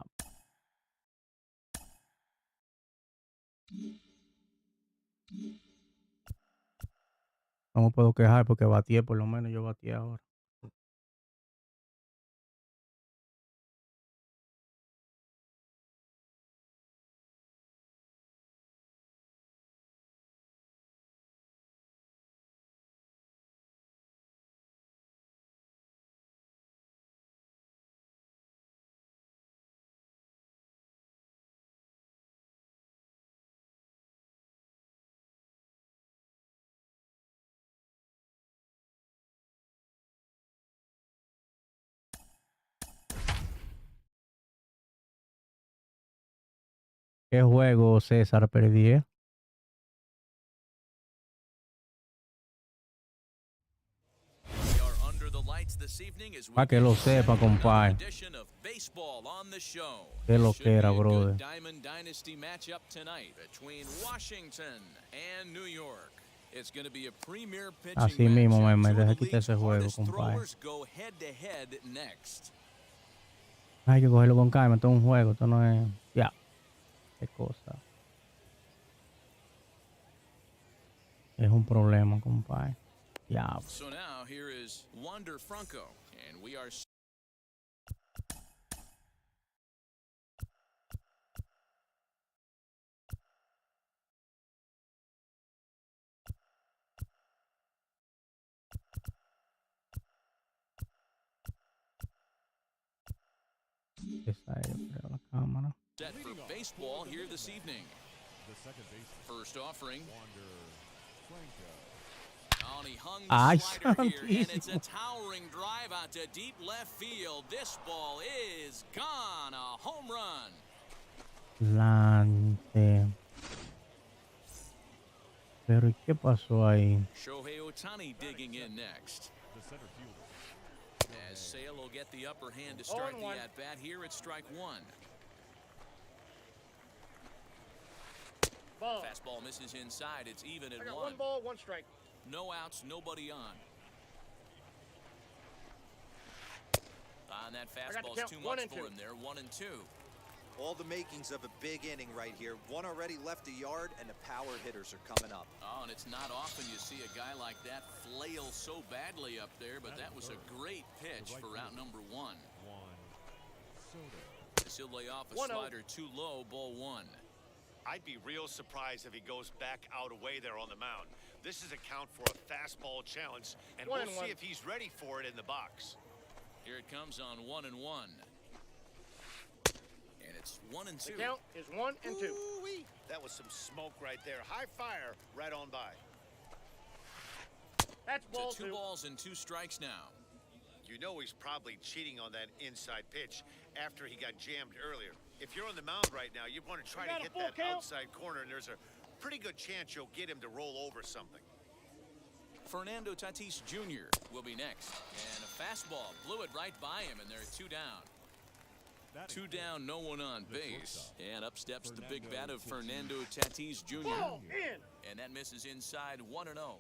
No me puedo quejar porque bateé, por lo menos yo bateé ahora. ¿Qué juego, César, perdí? Para que lo sepa, compadre. Qué lo que era, brother. Así mismo, me dejé quitar ese juego, compadre. Hay que cogerlo con calma, esto es un juego, esto no es... Ya, qué cosa. Es un problema, compadre. Ya. So now here is Wander Franco, and we are... Set for baseball here this evening. First offering. Oh, and he hung the slider here, and it's a towering drive out to deep left field. This ball is gone. A home run. Pero ¿qué pasó ahí? Shohei Ohtani digging in next. As Sale will get the upper hand to start the at-bat here at strike one. Ball. Fastball misses inside. It's even at one. 1 ball, 1 strike. No outs, nobody on. And that fastball's too much for him there. 1 and 2. All the makings of a big inning right here. One already left the yard, and the power hitters are coming up. Oh, and it's not often you see a guy like that flail so badly up there, but that was a great pitch for route number 1. As he'll lay off a slider too low, ball 1. I'd be real surprised if he goes back out away there on the mound. This is a count for a fastball challenge, and we'll see if he's ready for it in the box. Here it comes on 1-1. And it's 1-2. The count is 1 and 2. Ooh-wee. That was some smoke right there. High fire right on by. That's ball To 2. 2 balls and 2 strikes now. You know he's probably cheating on that inside pitch after he got jammed earlier. If you're on the mound right now, you want to try to got a hit full that count. outside corner, and there's a pretty good chance you'll get him to roll over something. Fernando Tatis Jr. will be next. And a fastball blew it right by him, and they're 2 down. 2 down, no one on base. And up steps the big bat of Fernando Tatis Jr. Ball in. And that misses inside 1-0.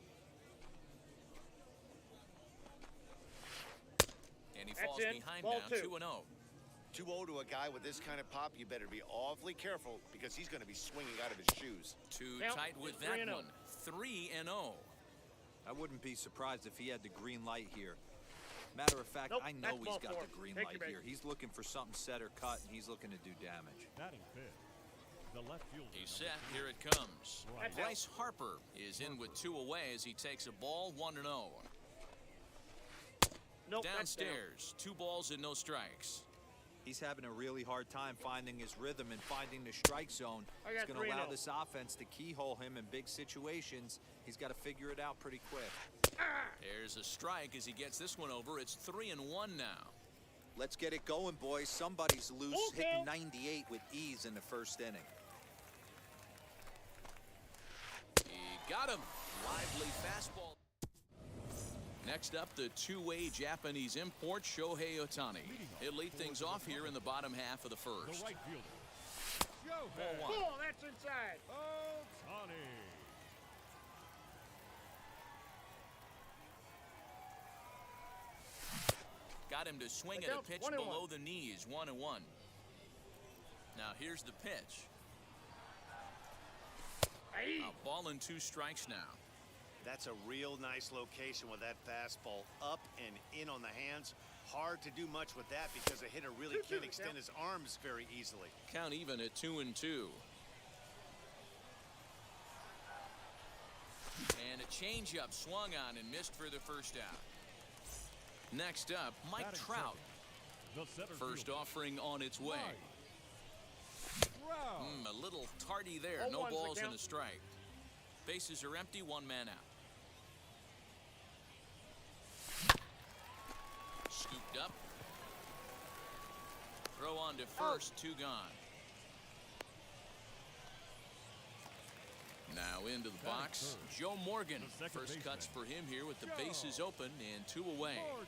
And he falls in. behind Ball now 2. 2-0. 2-0 to a guy with this kind of pop, you better be awfully careful because he's going to be swinging out of his shoes. Too Count tight with is that 3-0. one. 3-0. I wouldn't be surprised if he had the green light here. Matter of fact, Nope, I know that's he's ball got 4. the green Take light your base. here. He's looking for something set or cut, and he's looking to do damage. Batting fifth, the left fielder. He's set. Here it comes. That's out. Bryce Harper is in with 2 away as he takes a ball 1-0. Nope, that's down. Downstairs, 2 balls and no strikes. He's having a really hard time finding his rhythm and finding the strike zone. I It's got going to allow 3-0. this offense to keyhole him in big situations. He's got to figure it out pretty quick. There's a strike as he gets this one over. It's 3-1 now. Let's get it going, boys. Somebody's loose, Okay. hitting 98 with ease in the first inning. He got him. Lively fastball. Next up, the 2-way Japanese import, Shohei Ohtani. He'll lead things off here in the bottom half of the The first. right fielder. Shohei Ball 1. Ball, that's inside. Ohtani. Got him to swing The at a count's pitch 1-1. below the knees, 1-1. Now here's the pitch. Aye. A ball and 2 strikes now. That's a real nice location with that fastball up and in on the hands. Hard to do much with that because a hitter really 2-2 can't the extend count. his arms very easily. Count even at 2-2. And a changeup swung on and missed for the first out. Next up, Mike Batting Trout. second, the center First fielder. offering on its way. Trout. A little tardy there. Ball No 1's the balls and count. a strike. Bases are empty, 1 man out. Scooped up. Throw on to first, 2 gone. Now into the box, third. Joe Morgan. The second First cuts baseman. for him here with the Joe. bases open and 2 away. Morgan.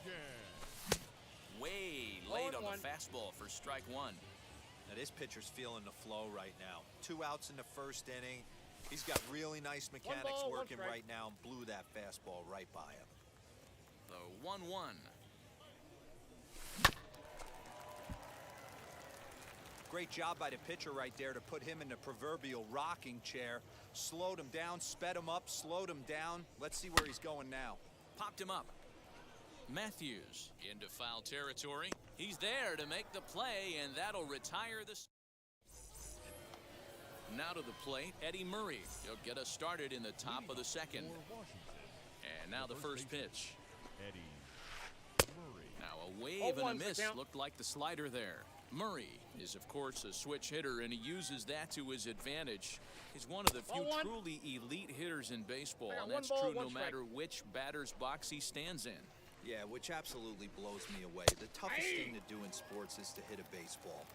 Way late on the 0-1. fastball for strike 1. Now, this pitcher's feeling the flow right now. 2 outs in the first inning. He's got really nice mechanics ball, 1 working strike. right now and blew that fastball right by him. The 1-1. Great job by the pitcher right there to put him in the proverbial rocking chair. Slowed him down, sped him up, slowed him down. Let's see where he's going now. Popped him up. Matthews into foul territory. He's there to make the play, and that'll retire the. Now to the plate, Eddie Murray. He'll get us started in the top of the second. For Washington, And now the first baseman, pitch. Eddie Murray. Now a wave and a 0-1's the miss. count. Looked like the slider there. Murray is, of course, a switch hitter, and he uses that to his advantage. He's one of the few 0-1. truly elite hitters in baseball, I got and 1 that's ball, true 1 no strike. matter which batter's box he stands in. Yeah, which absolutely blows me away. The toughest thing to do in sports is to hit a baseball.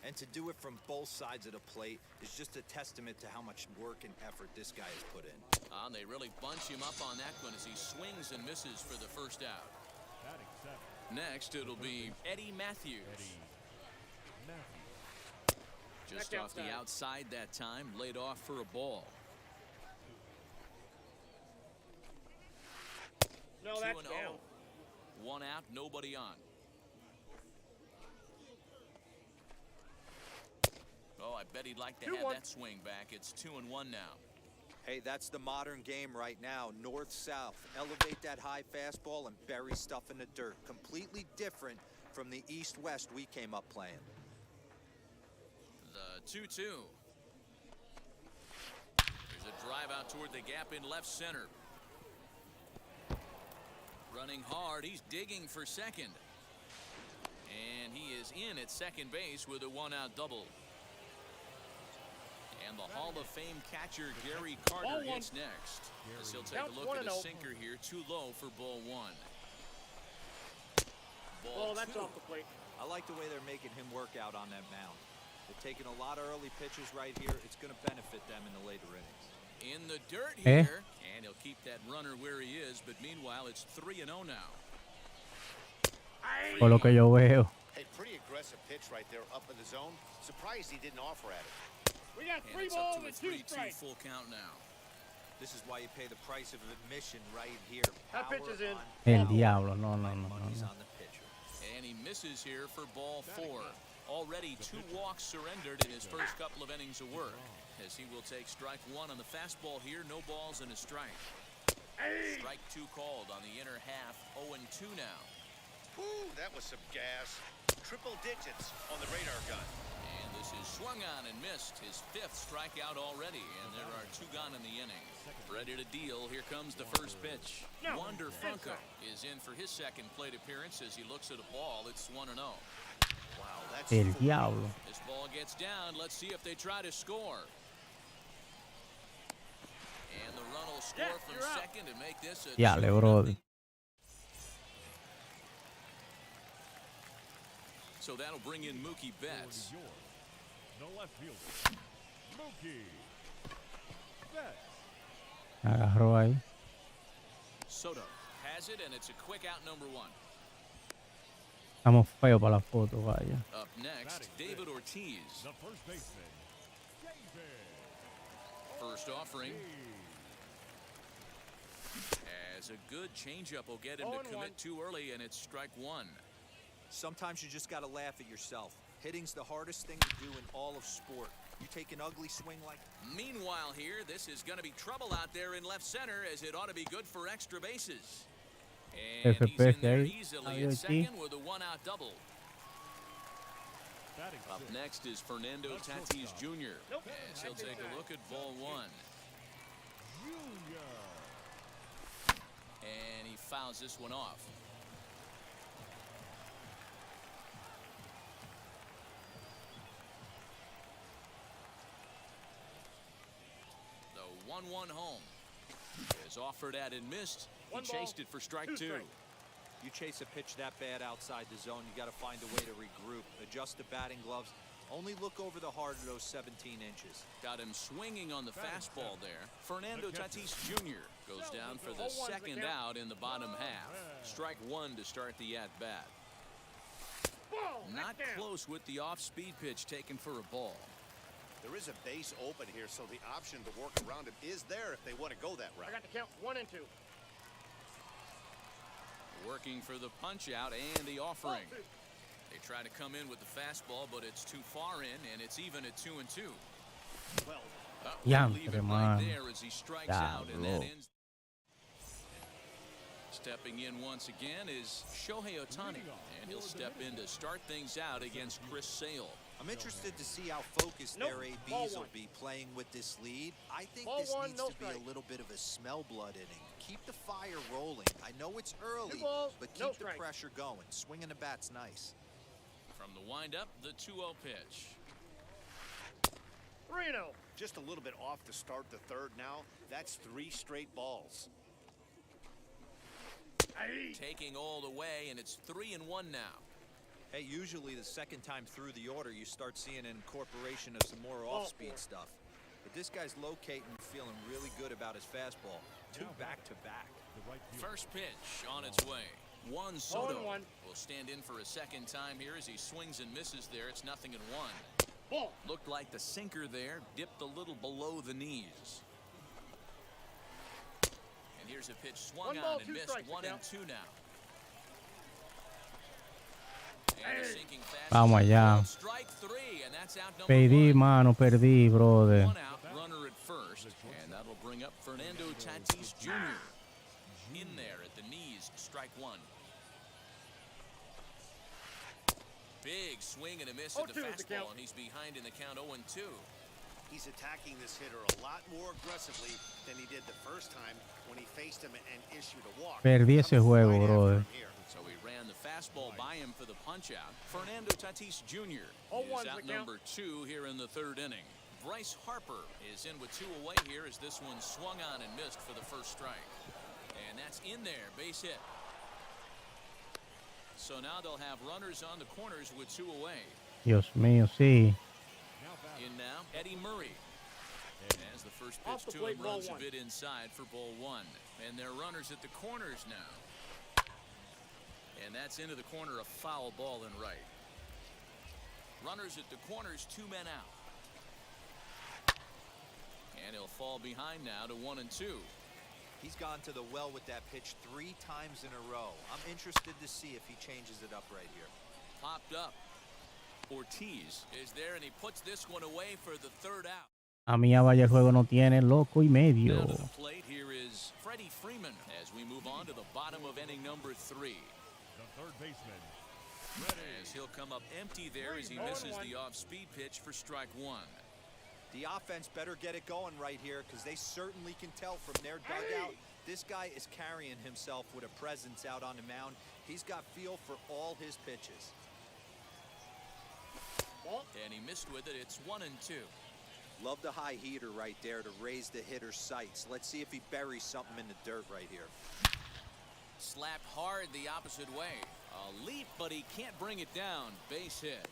And to do it from both sides of the plate is just a testament to how much work and effort this guy has put in. And they really bunch him up on that one as he swings and misses for the first out. Batting seventh, Next, it'll be Eddie Matthews. Eddie Matthews. Just Back off the outside. outside that time, laid off for a ball. No, 2-0. that's down. 1 out, nobody on. Oh, I bet he'd like to have 2-1. that swing back. It's 2-1 now. Hey, that's the modern game right now. North-south. Elevate that high fastball and bury stuff in the dirt. Completely different from the east-west we came up playing. The 2-2. There's a drive out toward the gap in left center. Running hard, he's digging for second. And he is in at second base with a one-out double. And the Hall of Fame catcher Gary Carter hits next. As he'll take a look at a sinker here, too low for ball one. Ball that's off the plate. I like the way they're making him work out on that mound. They're taking a lot of early pitches right here. It's going to benefit them in the later innings. In the dirt here, and he'll keep that runner where he is, but meanwhile it's 3-0 now. Por lo que yo veo. Hey, pretty aggressive pitch right there up in the zone. Surprised he didn't offer at it. We got And 3 it's up balls to a and 2 3-2 strikes. full count now. This is why you pay the price of admission right here. That pitch is in. El diablo, no, no, no, Money's no. on the pitcher. And he misses here for ball 4. Already 2 walks surrendered in his first couple of innings of work. As he will take strike 1 on the fastball here, no balls and a strike. Strike 2 called on the inner half, 0-2 now. Woo, that was some gas. Triple digits on the radar gun. And this is swung on and missed, his 5th strikeout already, and there are 2 gone in the inning. Ready to deal, here comes the first pitch. Wander Franco is in for his second plate appearance as he looks at a ball. It's 1-0. Wow, that's El diablo. This ball gets down. Let's see if they try to score. And the run will score from second to make this a Dale, brother. So that'll bring in Mookie Betts. The left fielder, Mookie Betts. Agarró ahí. Soto has it, and it's a quick out number 1. Estamos feos para la foto, vaya. Up next, David Ortiz. The first baseman, David. First offering. As a good changeup will get him to commit too early, and it's strike 1. Sometimes you just got to laugh at yourself. Hitting's the hardest thing to do in all of sport. You take an ugly swing like... Meanwhile here, this is going to be trouble out there in left center, as it ought to be good for extra bases. And he's in there easily at second with a one-out double. Up next is Fernando Tatis Jr. As he'll take a look at ball 1. And he fouls this one off. The 1-1 home is offered at and missed. He chased it for strike 2. You chase a pitch that bad outside the zone, you got to find a way to regroup, adjust the batting gloves. Only look over the heart of those 17 inches. Got him swinging on the fastball there. Fernando Tatis Jr. goes down for the second out in the bottom half. Strike 1 to start the at-bat. Not close with the off-speed pitch taken for a ball. There is a base open here, so the option to work around him is there if they want to go that route. I got the count 1 and 2. Working for the punch-out and the offering. They try to come in with the fastball, but it's too far in, and it's even at 2-2. Well, leave it right there as he strikes out, and that ends. Stepping in once again is Shohei Ohtani, and he'll step in to start things out against Chris Sale. I'm interested to see how focused their ABs will be playing with this lead. I think this needs to be a little bit of a smell blood inning. Keep the fire rolling. I know it's early, but keep the pressure going. Swinging the bat's nice. From the windup, the 2-0 pitch. 3-0. Just a little bit off to start the third now. That's 3 straight balls. Taking all the way, and it's 3-1 now. Hey, usually the second time through the order, you start seeing an incorporation of some more off-speed stuff. But this guy's locating, feeling really good about his fastball. 2 back-to-back. First pitch on its way. Juan Soto will stand in for a second time here as he swings and misses there. It's 0-1. Looked like the sinker there dipped a little below the knees. And here's a pitch swung on and missed. 1-2 now. Vamos allá. Strike 3, and that's out number Perdí, 1. mano, perdí, brother. 1 out, runner at first, and that'll bring up Fernando Tatis Jr. in there at the knees. Strike 1. Big swing and a miss at the fastball, and he's behind in the count 0-2. He's attacking this hitter a lot more aggressively than he did the first time when he faced him and issued a walk. Perdí ese juego, brother. So he ran the fastball by him for the punch-out. Fernando Tatis Jr. is out number 2 here in the 3rd inning. Bryce Harper is in with 2 away here as this one swung on and missed for the first strike. And that's in there, base hit. So now they'll have runners on the corners with 2 away. Dios mío, sí. In now, Eddie Murray. As the first pitch to him runs a bit inside for ball 1. And they're runners at the corners now. And that's into the corner, a foul ball and right. Runners at the corners, 2 men out. And he'll fall behind now to 1 and 2. He's gone to the well with that pitch 3 times in a row. I'm interested to see if he changes it up right here. Popped up. Ortiz is there, and he puts this one away for the 3rd out. A mí vaya el juego no tiene loco y medio. Down to the plate here is Freddie Freeman as we move on to the bottom of inning number 3. The third baseman. As he'll come up empty there as he misses the off-speed pitch for strike 1. The offense better get it going right here because they certainly can tell from their dugout. This guy is carrying himself with a presence out on the mound. He's got feel for all his pitches. And he missed with it. It's 1 and 2. Love the high heater right there to raise the hitter's sights. Let's see if he buries something in the dirt right here. Slapped hard the opposite way. A leap, but he can't bring it down. Base hit.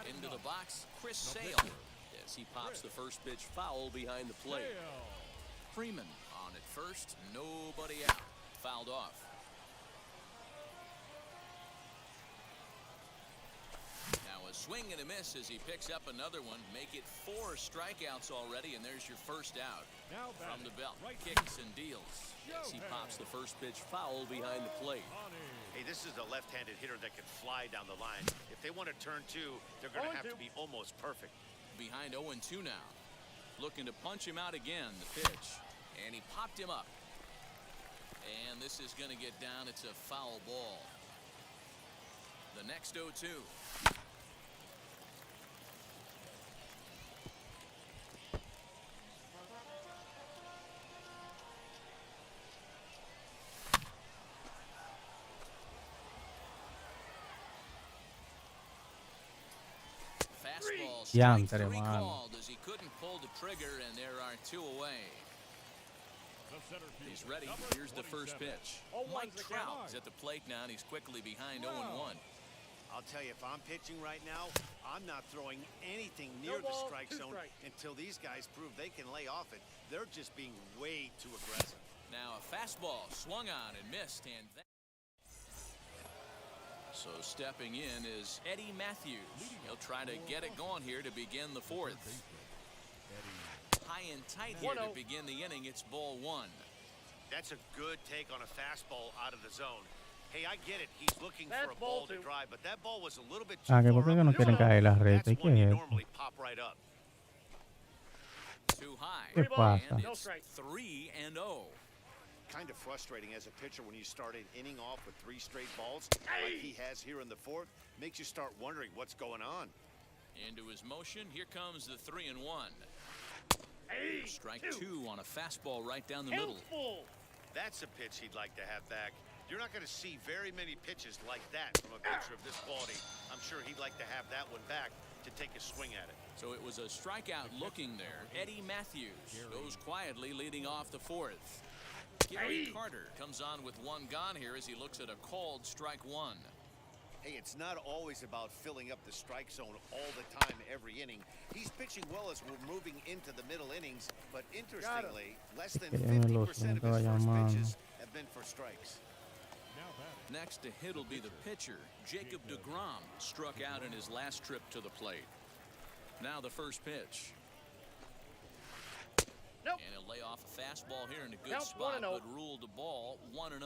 Into the box, Chris Sale. As he pops the first pitch foul behind the plate. Freeman on at first. Nobody out. Fouled off. Now a swing and a miss as he picks up another one. Make it 4 strikeouts already, and there's your first out. Now From the belt, right kicks and deals. As he pops the first pitch foul behind the plate. Hey, this is a left-handed hitter that can fly down the line. If they want to turn 2, they're going to have to be almost perfect. Behind 0-2 now. Looking to punch him out again, the pitch. And he popped him up. And this is going to get down. It's a foul ball. The next 0-2. Fastball strike 3 called as he couldn't pull the trigger, and there are 2 away. He's ready. Here's the first pitch. Mike Trout is at the plate now, and he's quickly behind 0-1. I'll tell you, if I'm pitching right now, I'm not throwing anything near the strike zone until these guys prove they can lay off it. They're just being way too aggressive. Now a fastball swung on and missed, and so stepping in is Eddie Matthews. He'll try to get it going here to begin the 4th. High and tight here to begin the inning. It's ball 1. That's a good take on a fastball out of the zone. Hey, I get it. He's looking for a ball to drive, but that ball was a little bit too far ¿por qué no quieren caer las redes? That's ¿Qué when you es normally pop right up. Too high. ¿Qué pasa? And it's 3-0. Kind of frustrating as a pitcher when you start an inning off with 3 straight balls like he has here in the 4th. Makes you start wondering what's going on. Into his motion, here comes the 3-1. Strike 2 on a fastball right down the middle. That's a pitch he'd like to have back. You're not going to see very many pitches like that from a pitcher of this quality. I'm sure he'd like to have that one back to take a swing at it. So it was a strikeout looking there. Eddie Matthews goes quietly leading off the 4th. Gary Carter comes on with 1 gone here as he looks at a called strike 1. Hey, it's not always about filling up the strike zone all the time every inning. He's pitching well as we're moving into the middle innings, but interestingly, less than 50% of his first pitches have been for strikes. Next to hit will be the pitcher. Jacob Degrom struck out in his last trip to the plate. Now the first pitch. And he'll lay off a fastball here in a good spot, but ruled the ball 1-0.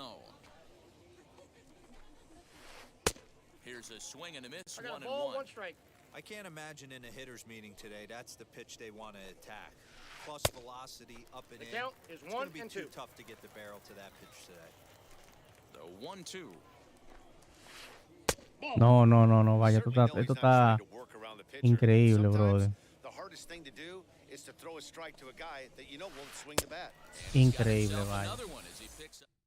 Here's a swing and a miss, 1-1. I can't imagine in a hitter's meeting today that's the pitch they want to attack. Plus velocity up and in. It's going to be too tough to get the barrel to that pitch today. The 1-2. No, vaya, esto está increíble, brother. The hardest thing to do is to throw a strike to a guy that you know won't swing the bat. Increíble, vaya.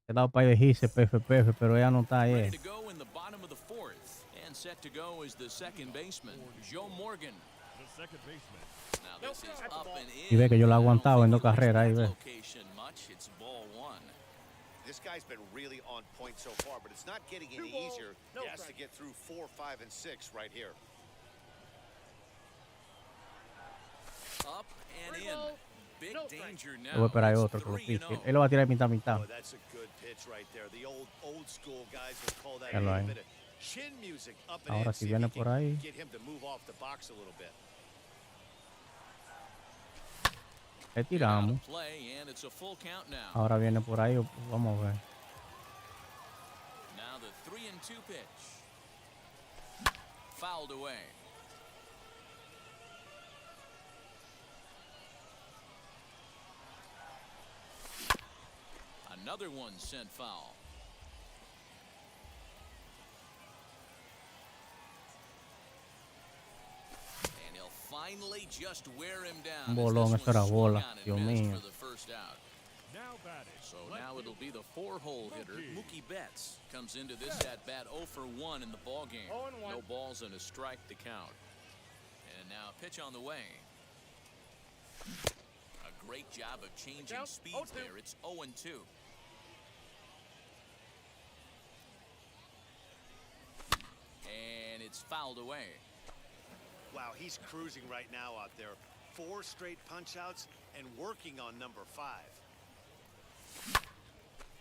He dado para elegirse PF, pero ella no está ahí. Ready to go in the bottom of the fourth. And set to go is the second baseman, Joe Morgan. The second baseman. Now this is up and in. Y ve que yo lo he aguantado en 2 carreras, ahí ve. It's ball one. This guy's been really on point so far, but it's not getting any easier. He has to get through 4, 5, and 6 right here. Up and in. Big danger now. Yo voy a esperar otro que lo pise. Él lo va a tirar mitad. Oh, that's a good pitch right there. The old school guys would call that Ya lo a hay. bit of chin music up and Ahora in. si See if viene he por can ahí. get him to move off the box a little bit. Le tiramos. Play, and it's a full count now. Ahora viene por ahí. Vamos a ver. Now the 3-2 pitch. Fouled away. Another one sent foul. And he'll finally just wear him down. Un bolón, eso era bola. Dios mío. For the first out. Now batting. So now it'll be the 4-hole hitter, Mookie Betts, comes into this at-bat 0 for 1 in the ball game. 0-1. No balls and a strike to count. And now a pitch on the way. A great job of changing Count, speeds 0-2. there. It's 0-2. And it's fouled away. Wow, he's cruising right now out there. 4 straight punch-outs and working on number 5.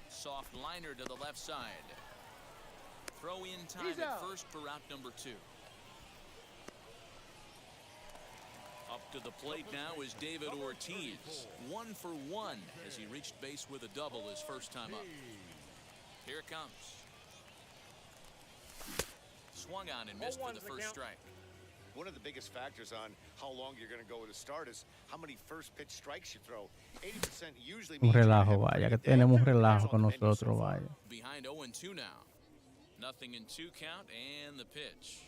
Soft liner to the left side. Throw in time He's at out. first for out number 2. Up to the plate now is David Ortiz. 1 for 1 as he reached base with a double his first time up. Here it comes. Swung on and missed for the first strike. One of the biggest factors on how long you're going to go with a start is how many first pitch strikes you throw. 80% usually Un means you're gonna relajo, have a vaya. Que pretty good day. tenemos un Depends relajo on con the menu so nosotros, far. vaya. Behind 0-2 now. Nothing in 2 count and the pitch.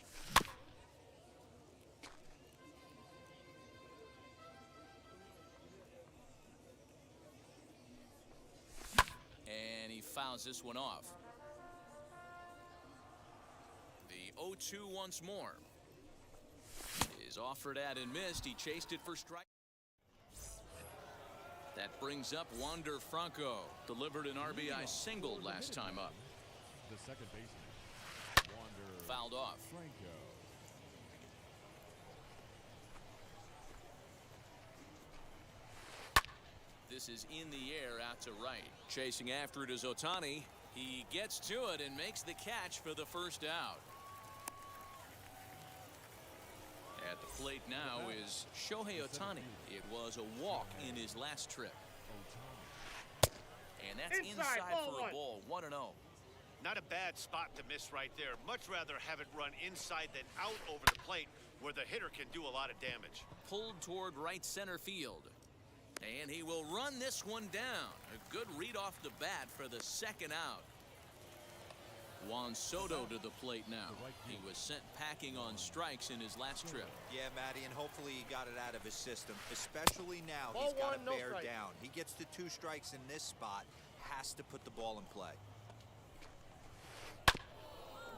And he fouls this one off. The 0-2 once more. Is offered at and missed. He chased it for strike. That brings up Wander Franco. Delivered an RBI single last time up. The second baseman. Wander Fouled off. Franco. This is in the air out to right. Chasing after it is Ohtani. He gets to it and makes the catch for the first out. At the plate now is Shohei Ohtani. It was a walk in his last trip. And that's inside for a ball. 1-0. Not a bad spot to miss right there. Much rather have it run inside than out over the plate where the hitter can do a lot of damage. Pulled toward right center field. And he will run this one down. A good read off the bat for the second out. Juan Soto to the plate now. He was sent packing on strikes in his last trip. Yeah, Matty, and hopefully he got it out of his system, especially now. Ball He's got one, to no bear strike. down. He gets to 2 strikes in this spot, has to put the ball in play.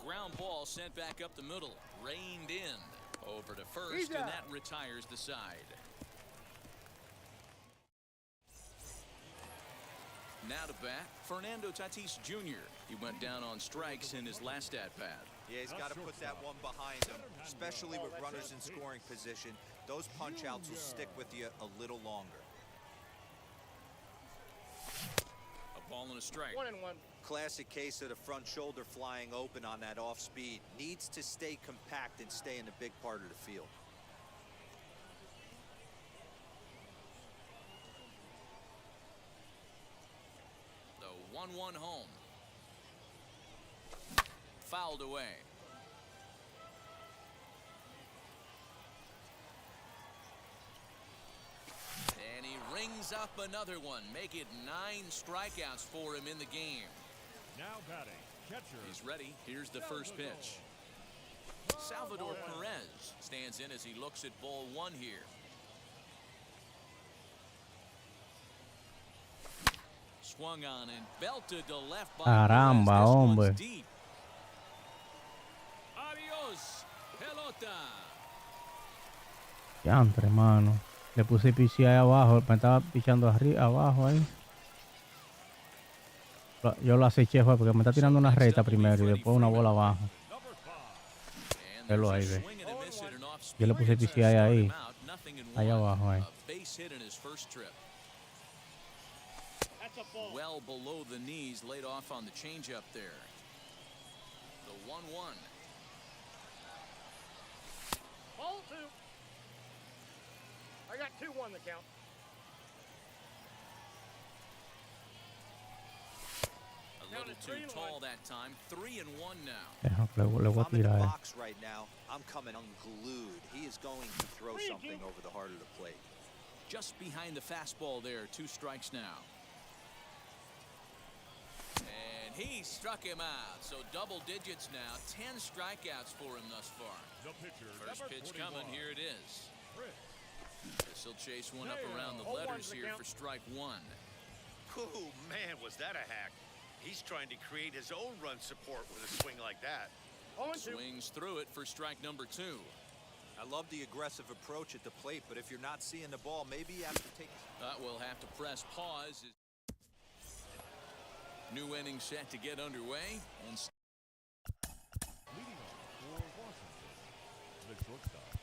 Ground ball sent back up the middle. Reined in. Over to first, and that retires the side. Now to bat, Fernando Tatis Jr. He went down on strikes in his last at-bat. Yeah, he's got to put that one behind him, especially with runners in scoring position. Those punch-outs will stick with you a little longer. A ball and a strike. 1-1. Classic case of the front shoulder flying open on that off-speed. Needs to stay compact and stay in the big part of the field. The 1-1 home. Fouled away. And he rings up another one. Make it 9 strikeouts for him in the game. Now batting. Catcher. He's ready. Here's the first pitch. Salvador Perez stands in as he looks at ball 1 here. Swung on and belted to left by Caramba, Perez. This hombre. one's deep. Adios, pelota. Yantre, mano. Le puse pichi ahí abajo. Me estaba pichando arriba, abajo ahí. Yo lo aceché fue porque me está tirando una recta primero y después una bola abajo. And Velo ahí, there's a ve. swing and a miss at an off Yo le speed. puse It's pichi gonna start ahí. him out, nothing in Ahí one. abajo, ahí. A base hit in his first trip. That's a ball. Well below the knees, laid off on the changeup there. The 1-1. Ball 2. I got 2-1 the count. A little too tall that time. 3-1 now. Le voy a If I'm in the tirar. box right now, I'm coming unglued. He is going to throw something over the heart of the plate. Just behind the fastball there. 2 strikes now. And he struck him out. So double digits now. 10 strikeouts for him thus far. The pitcher, First number pitch 21, coming. Here it is. Fritz. This'll chase one up around the Oh, letters one's the here count. for strike 1. Ooh, man, was that a hack. He's trying to create his own run support with a swing like that. 0-2. Swings through it for strike number 2. I love the aggressive approach at the plate, but if you're not seeing the ball, maybe you have to take. We'll have to press pause. New inning set to get underway. And Leading off for Washington, the shortstop,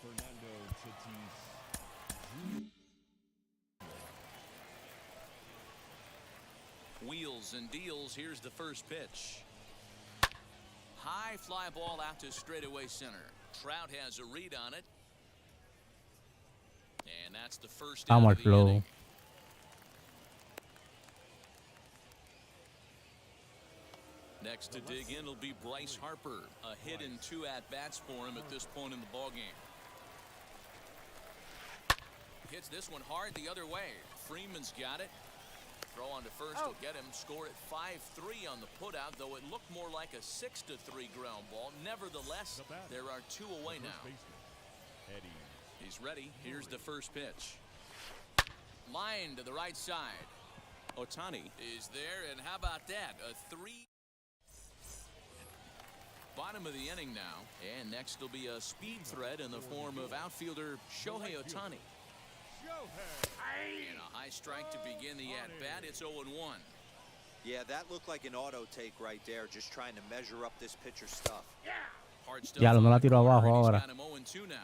Fernando Tatis Jr. wheels and deals. Here's the first pitch. High fly ball out to straightaway center. Trout has a read on it. And that's the first out Vamos of al the flow. inning. Next to dig in will be Bryce Harper. A hit and 2 at-bats for him at this point in the ballgame. Hits this one hard the other way. Freeman's got it. Throw on to first will get him. Score at 5-3 on the putout, though it looked more like a 6-3 ground ball. Nevertheless, there are 2 away now. Eddie. He's ready. Here's the first pitch. Line to the right side. Ohtani is there, and how about that? A 3. Bottom of the inning now, and next will be a speed threat in the form of outfielder Shohei Ohtani. And a high strike to begin the at-bat. It's 0-1. Yeah, that looked like an auto take right there, just trying to measure up this pitcher's stuff. Hard stuff Ya, no on la the tiró corner, abajo and he's ahora. got him 0-2 now.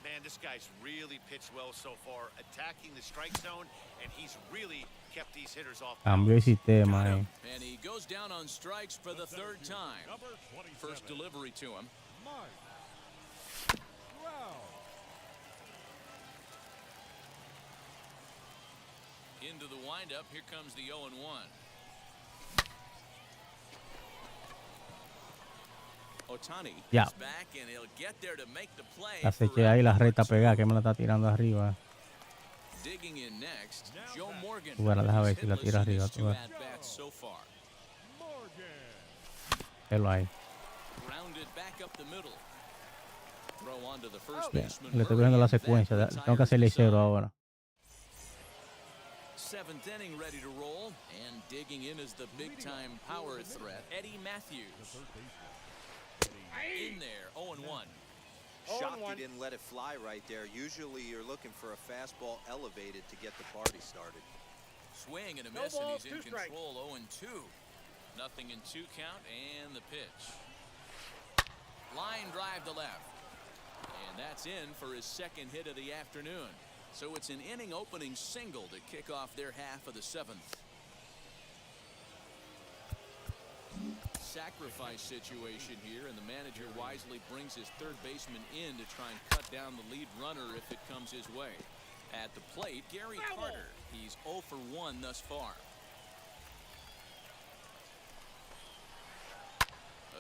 Man, this guy's really pitched well so far, attacking the strike zone, and he's really kept these hitters off. Cambió el sistema, eh. And he goes down on strikes for the 3rd time. Number 27, First delivery to him. Mike Trout. Into the windup. Here comes the 0-1. Ohtani Ya. is back, and he'll get there to make the play. La for aceché ahí, la out recta number 2. pegada que me la está tirando arriba. Digging in next, Joe Morgan. Bueno, déjame ver He's si la tira hitless in arriba, his tú 2 ves. at-bats so far. Morgan. Velo ahí. Grounded back up the middle. Throw onto the first Bien, baseman. le estoy viendo la Murray, and secuencia. that Tengo que hacerle retires the cero side. ahora. 7th inning ready to roll, and digging in is the big-time power threat, Eddie The Matthews. third baseman, In there, 0-1. Shocked he 0-1. didn't let it fly right there. Usually you're looking for a fastball elevated to get the party started. Swing and a No miss, and balls, he's in 2 strikes. control, 0-2. Nothing in 2 count, and the pitch. Line drive to left. And that's in for his 2nd hit of the afternoon. So it's an inning-opening single to kick off their half of the 7th. Sacrifice situation here, and the manager wisely brings his 3rd baseman in to try and cut down the lead runner if it comes his way. At the plate, Gary Carter. He's 0 for 1 thus far.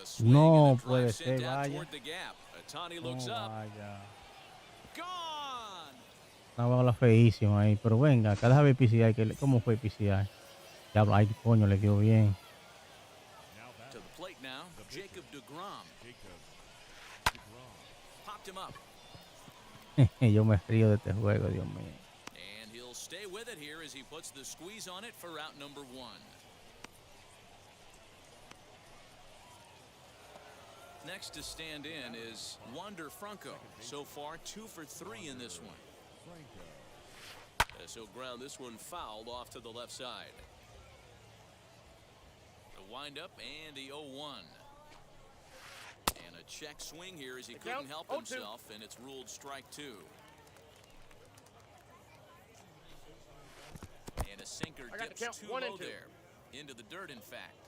A swing No and a drive puede sent ser, out vaya. toward the gap. Ohtani No, looks up. vaya. Gone. Una bola feísima ahí. Pero venga, acá déjame ver PCI. ¿Cómo fue PCI? Diablo, ay, coño, le dio bien. now back To the plate now, Jacob Degrom. Jacob Degrom. Popped him up. Yo me río de este juego, Dios mío. And he'll stay with it here as he puts the squeeze on it for out number 1. Next to stand in is Wander Franco. So far, 2 for 3 in this one. As he'll ground this one fouled off to the left side. The windup and the 0-1. And a check swing here as he couldn't help himself, and it's ruled strike 2. And a sinker dips too low there. Into the dirt, in fact.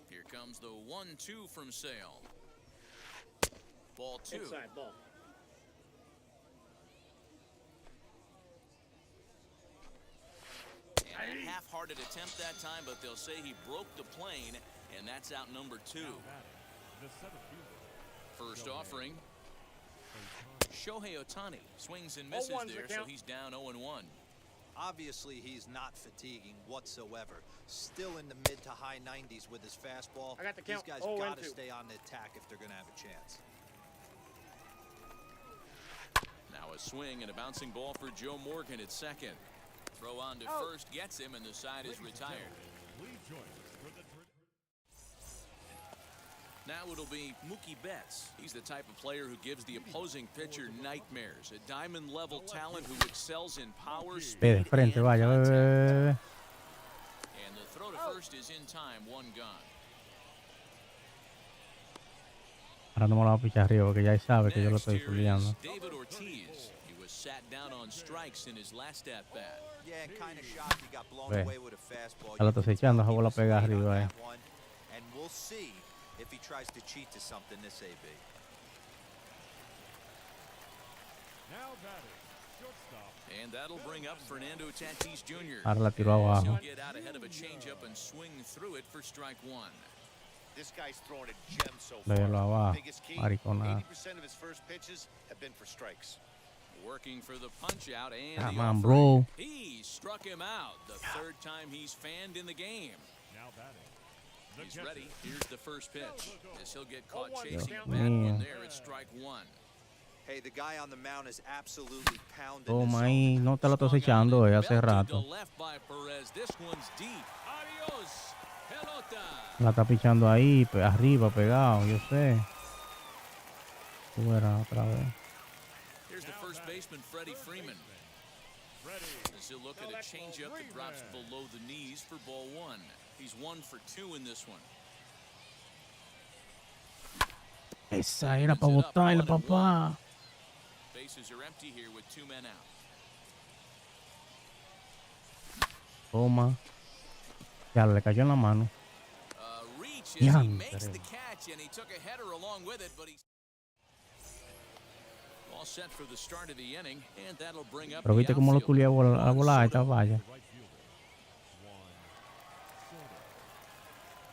Here comes the 1-2 from Sale. Ball 2. Inside ball. And a half-hearted attempt that time, but they'll say he broke the plane, and that's out number 2. First offering. Shohei Ohtani swings and misses there, so he's down 0-1. Obviously, he's not fatiguing whatsoever. Still in the mid to high 90s with his fastball. These guys got to stay on the attack if they're going to have a chance. Now a swing and a bouncing ball for Joe Morgan at second. Throw on to first gets him, and the side is retired. Now it'll be Mookie Betts. He's the type of player who gives the opposing pitcher nightmares. A diamond-level talent who excels in power, speed, and contact. And the throw to first is in time, 1 gone. Ahora no me lo va a pichar arriba porque ya sabe que yo lo estoy fuleando. David Ortiz. He was sat down on strikes in his last at bat. Yeah, kind of shocked he got blown away with a fastball. Ya lo estoy echando, esa bola pega arriba. And we'll see if he tries to cheat to something this AB. Now batting, shortstop. And that'll bring up Fernando Tatis Jr. Ahora la tiró abajo. He'll get out ahead of a changeup and swing through it for strike 1. This guy's throwing a gem so Léelo far. abajo, Biggest key, maricona. 80% of his first pitches have been for strikes. Working for the punch out and Come the on, offering. bro. He struck him out. The 3rd time he's fanned in the game. Now batting. He's ready. Here's the first pitch. As he'll get caught 0-1, chasing Dios that one mío. there at strike 1. Hey, the guy on the mound is absolutely pounding Toma this ahí, no te lo estoy Swung echando on it, hace belted rato. to left by Perez. This one's deep. Adios, pelota. La está pichando ahí, arriba, pegado, yo sé. Fuera otra vez. Here's the first baseman, Freddie Freeman. As he'll look at a changeup that drops below the knees for ball 1. He's 1 for 2 in this one. Esa era para botarle, papá. Bases are empty here with 2 men out. Toma. Ya le cayó en la mano. Reach as he makes the catch, and he took a header along with it, but he's all set for the start of the inning, and that'll bring up Pero viste cómo lo tulía a volar esta valla.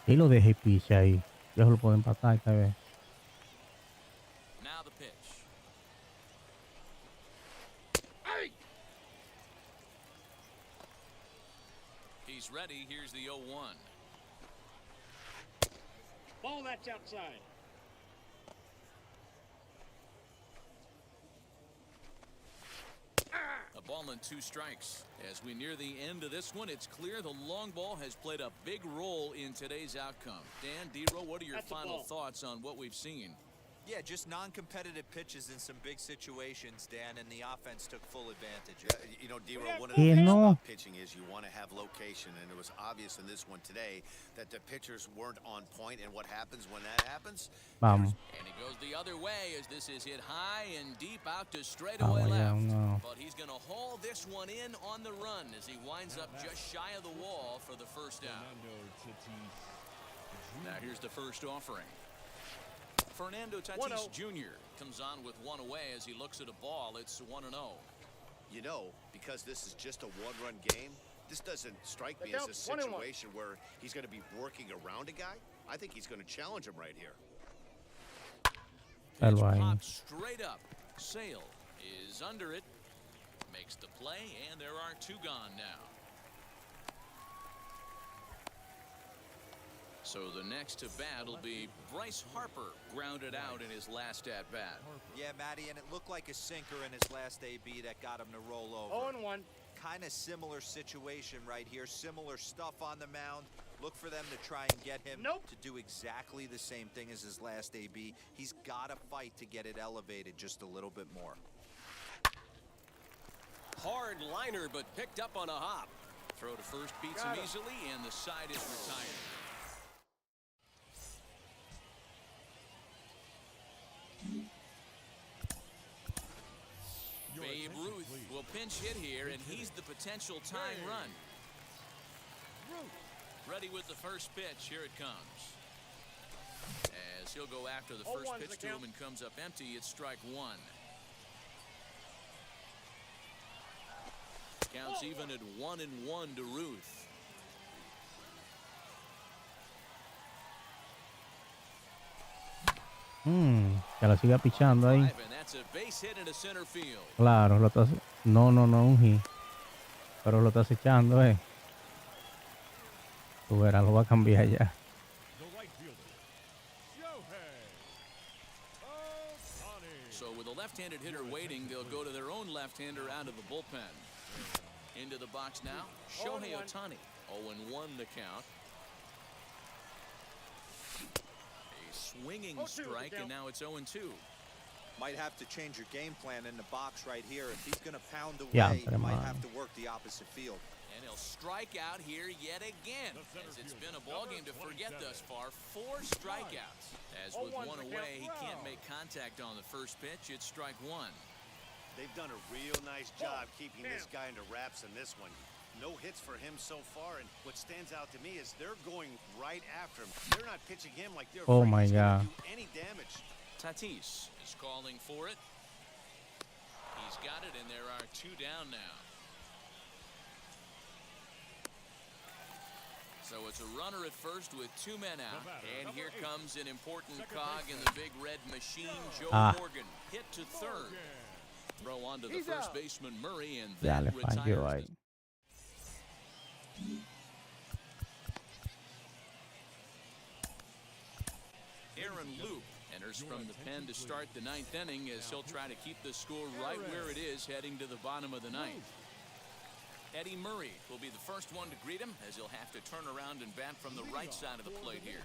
Y lo dejé picha ahí. Yo se lo puedo empatar esta vez. Now the pitch. He's ready. Here's the 0-1. Ball, that's outside. A ball and 2 strikes. As we near the end of this one, it's clear the long ball has played a big role in today's outcome. Dan, D-Row, what are your final thoughts on what we've seen? Yeah, just non-competitive pitches in some big situations, Dan, and the offense took full advantage. You know, D-Row, one of the things about pitching is you want to have location, and it was obvious in this one today that the pitchers weren't on point, and what happens when that happens? Vamos. And he goes the other way as this is hit high and deep out to straightaway left. But he's going to haul this one in on the run as he winds up just shy of the wall for the first out. Now here's the first offering. Fernando Tatis Jr. comes on with 1 away as he looks at a ball. It's 1-0. You know, because this is just a one-run game, this doesn't strike me as a situation where he's going to be working around a guy. I think he's going to challenge him right here. Pitch popped straight up. Sale is under it. Makes the play, and there are 2 gone now. So the next to bat will be Bryce Harper, grounded out in his last at-bat. Yeah, Matty, and it looked like a sinker in his last AB that got him to roll over. 0-1. kind of similar situation right here. Similar stuff on the mound. Look for them to try and get him to do exactly the same thing as his last AB. He's got to fight to get it elevated just a little bit more. Hard liner, but picked up on a hop. Throw to first beats him easily, and the side is retired. Babe Ruth will pinch hit here, and he's the potential tying run. Ready with the first pitch. Here it comes. As he'll go after the first pitch to him and comes up empty, it's strike one. Counts even at 1-1 to Ruth. Que la siga pichando ahí. And that's a base hit into center field. Claro, lo está, no, un hit. Pero lo está acechando, Tú verás, lo va a cambiar ya. The right fielder, Shohei Ohtani. So with a left-handed hitter waiting, they'll go to their own left-hander out of the bullpen. Into the box now, Shohei Ohtani. 0-1 the count. A swinging strike, and now it's 0-2. Might have to change your game plan in the box right here. If he's going to pound away, Yeah, he might have to work the opposite field. And he'll strike out here yet again, as it's been a ball game to forget thus far. 4 strikeouts. As with one away, he can't make contact on the first pitch. It's strike one. They've done a real nice job keeping this guy under wraps in this one. No hits for him so far, and what stands out to me is they're going right after him. They're not pitching him like they're Oh afraid my he's gonna God. do any damage. Tatis is calling for it. He's got it, and there are 2 down now. So it's a runner at first with 2 men out. And here comes an important cog in the big red machine, Joe Morgan. Hit to third. Throw onto the first baseman, Murray, and Ya that le falló ahí. retires. Aaron Loop enters from the pen to start the 9th inning, as he'll try to keep the score right where it is heading to the bottom of the 9th. Eddie Murray will be the first one to greet him, as he'll have to turn around and bat from the right side of the plate here.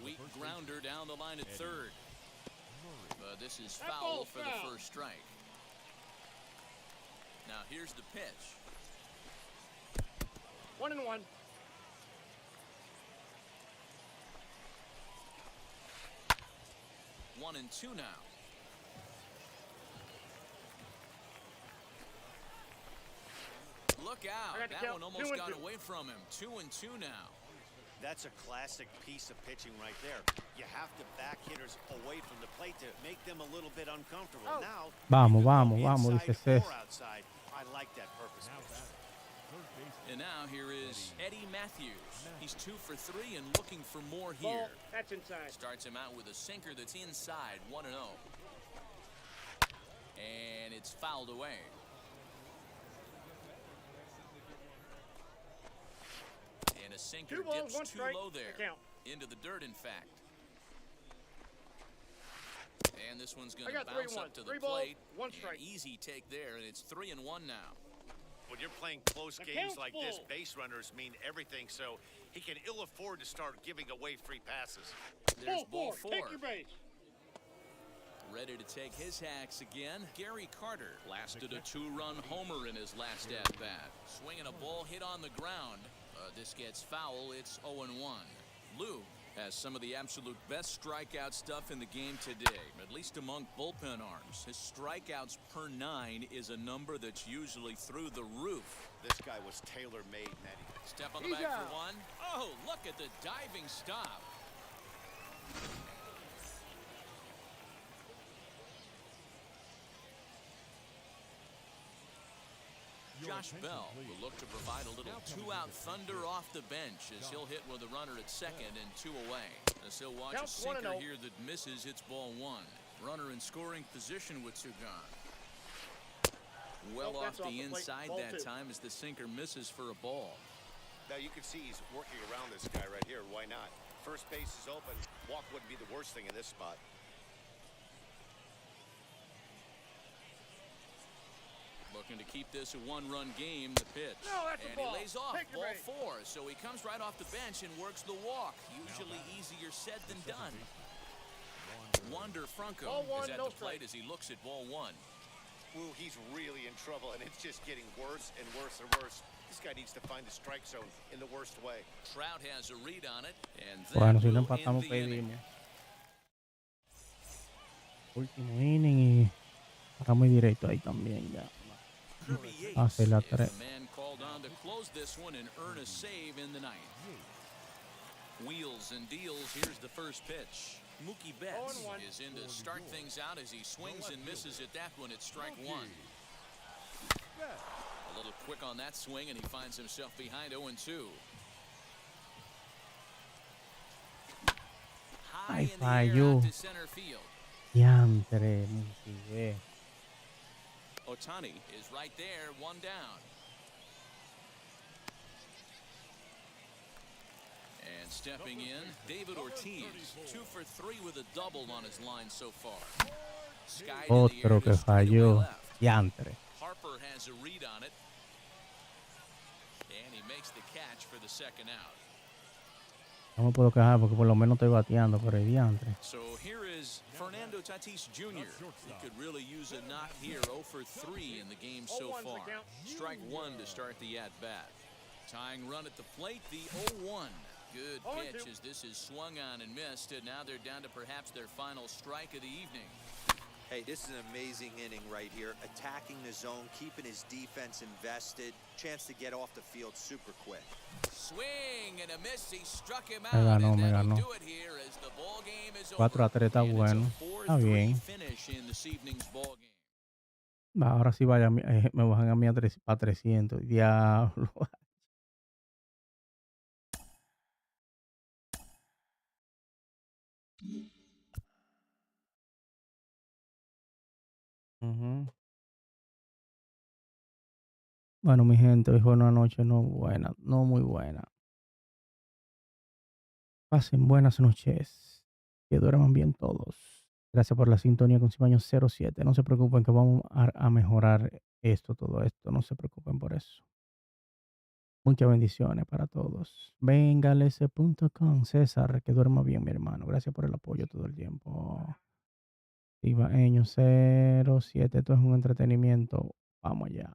Weak grounder down the line at third. But this is foul for the first strike. Now here's the pitch. 1-1. One and two now. Look out. That one almost got away from him. 2-2 now. That's a classic piece of pitching right there. You have to back hitters away from the plate to make them a little bit uncomfortable. Now, Vamos, dice inside Cés. or outside. I like that purpose. And now here is Eddie Matthews. He's 2 for 3 and looking for more here. That's inside. Starts him out with a sinker that's inside, 1-0. And it's fouled away. And a sinker 2 balls, dips 1 too strike. low there. Count. Into the dirt, in fact. And this one's going I to got bounce 3-1. up to the 3 balls, plate. 1 An strike. easy take there, and it's 3-1 now. When you're playing close The games count's like this, full. base runners mean everything, so he can ill afford to start giving away free passes. There's ball 4. Take your base. Ready to take his hacks again. Gary Carter lasted a 2-run homer in his last at-bat. Swinging a ball hit on the ground. This gets foul. It's 0-1. Lou has some of the absolute best strikeout stuff in the game today, at least among bullpen arms. His strikeouts per 9 is a number that's usually through the roof. This guy was tailor-made, Matty. Step on the back for one. Oh, look at the diving stop. Josh Bell will look to provide a little 2-out thunder off the bench, as he'll hit with a runner at second and 2 away. As he'll watch a sinker here that misses, it's ball 1. Runner in scoring position with 2 gone. Well off the inside that time, as the sinker misses for a ball. Now you can see he's working around this guy right here. Why not? First base is open. Walk wouldn't be the worst thing in this spot. Looking to keep this a one-run game, the pitch. No, that's a And ball. he lays off Take your ball bait. 4, so he comes right off the bench and works the walk. Usually easier said than done. Wander Franco Ball one, is at no the plate strike. as he looks at ball 1. Ooh, he's really in trouble, and it's just getting worse and worse and worse. This guy needs to find the strike zone in the worst way. Trout has a read on it, and Bueno, that si no will empatamos, end the inning. pedimos. Último inning y está muy directo ahí también ya. Kirby Yates Hace la is 3. the man called on to close this one and earn a save in the ninth. Wheels and deals. Here's the first pitch. Mookie Betts 0-1. is in to start things out as he swings and misses at that one at strike 1. A little quick on that swing, and he finds himself behind 0-2. High Ay, in the air falló. out to center field. Diantre, Mookie. Ohtani is right there, 1 down. And stepping in, David Ortiz, 2 for 3 with a double on his line so far. Skied in the Otro air que to straightaway falló. left. Diantre. Harper has a read on it. And he makes the catch for the second out. No me puedo quejar porque por lo menos estoy bateando, pero es diantre. So here is Fernando Tatis Jr. He could really use a knock here. 0 for 3 in the game so 0-1's the far. count. Strike 1 to start the at-bat. Tying run at the plate, the 0-1. Good 0-2. pitch as this is swung on and missed, and now they're down to perhaps their final strike of the evening. Hey, this is an amazing inning right here. Attacking the zone, keeping his defense invested. Chance to get off the field super quick. Swing and a miss. He struck him out. Me ganó, and me that'll ganó. do it here as the ball game is 4-3 está over. And bueno. it's a Está 4-3 bien. finish in this evening's ball game. Ahora sí vaya, me bajan a mí a 300. Diablo. Ujú. Bueno, mi gente, hoy fue una noche no buena, no muy buena. Pasen buenas noches. Que duerman bien todos. Gracias por la sintonía con Cibaño 07. No se preocupen que vamos a mejorar todo esto. No se preocupen por eso. Muchas bendiciones para todos. Vengalese.com. César, que duerma bien, mi hermano. Gracias por el apoyo todo el tiempo. Cibaño 07. Esto es un entretenimiento. Vamos allá.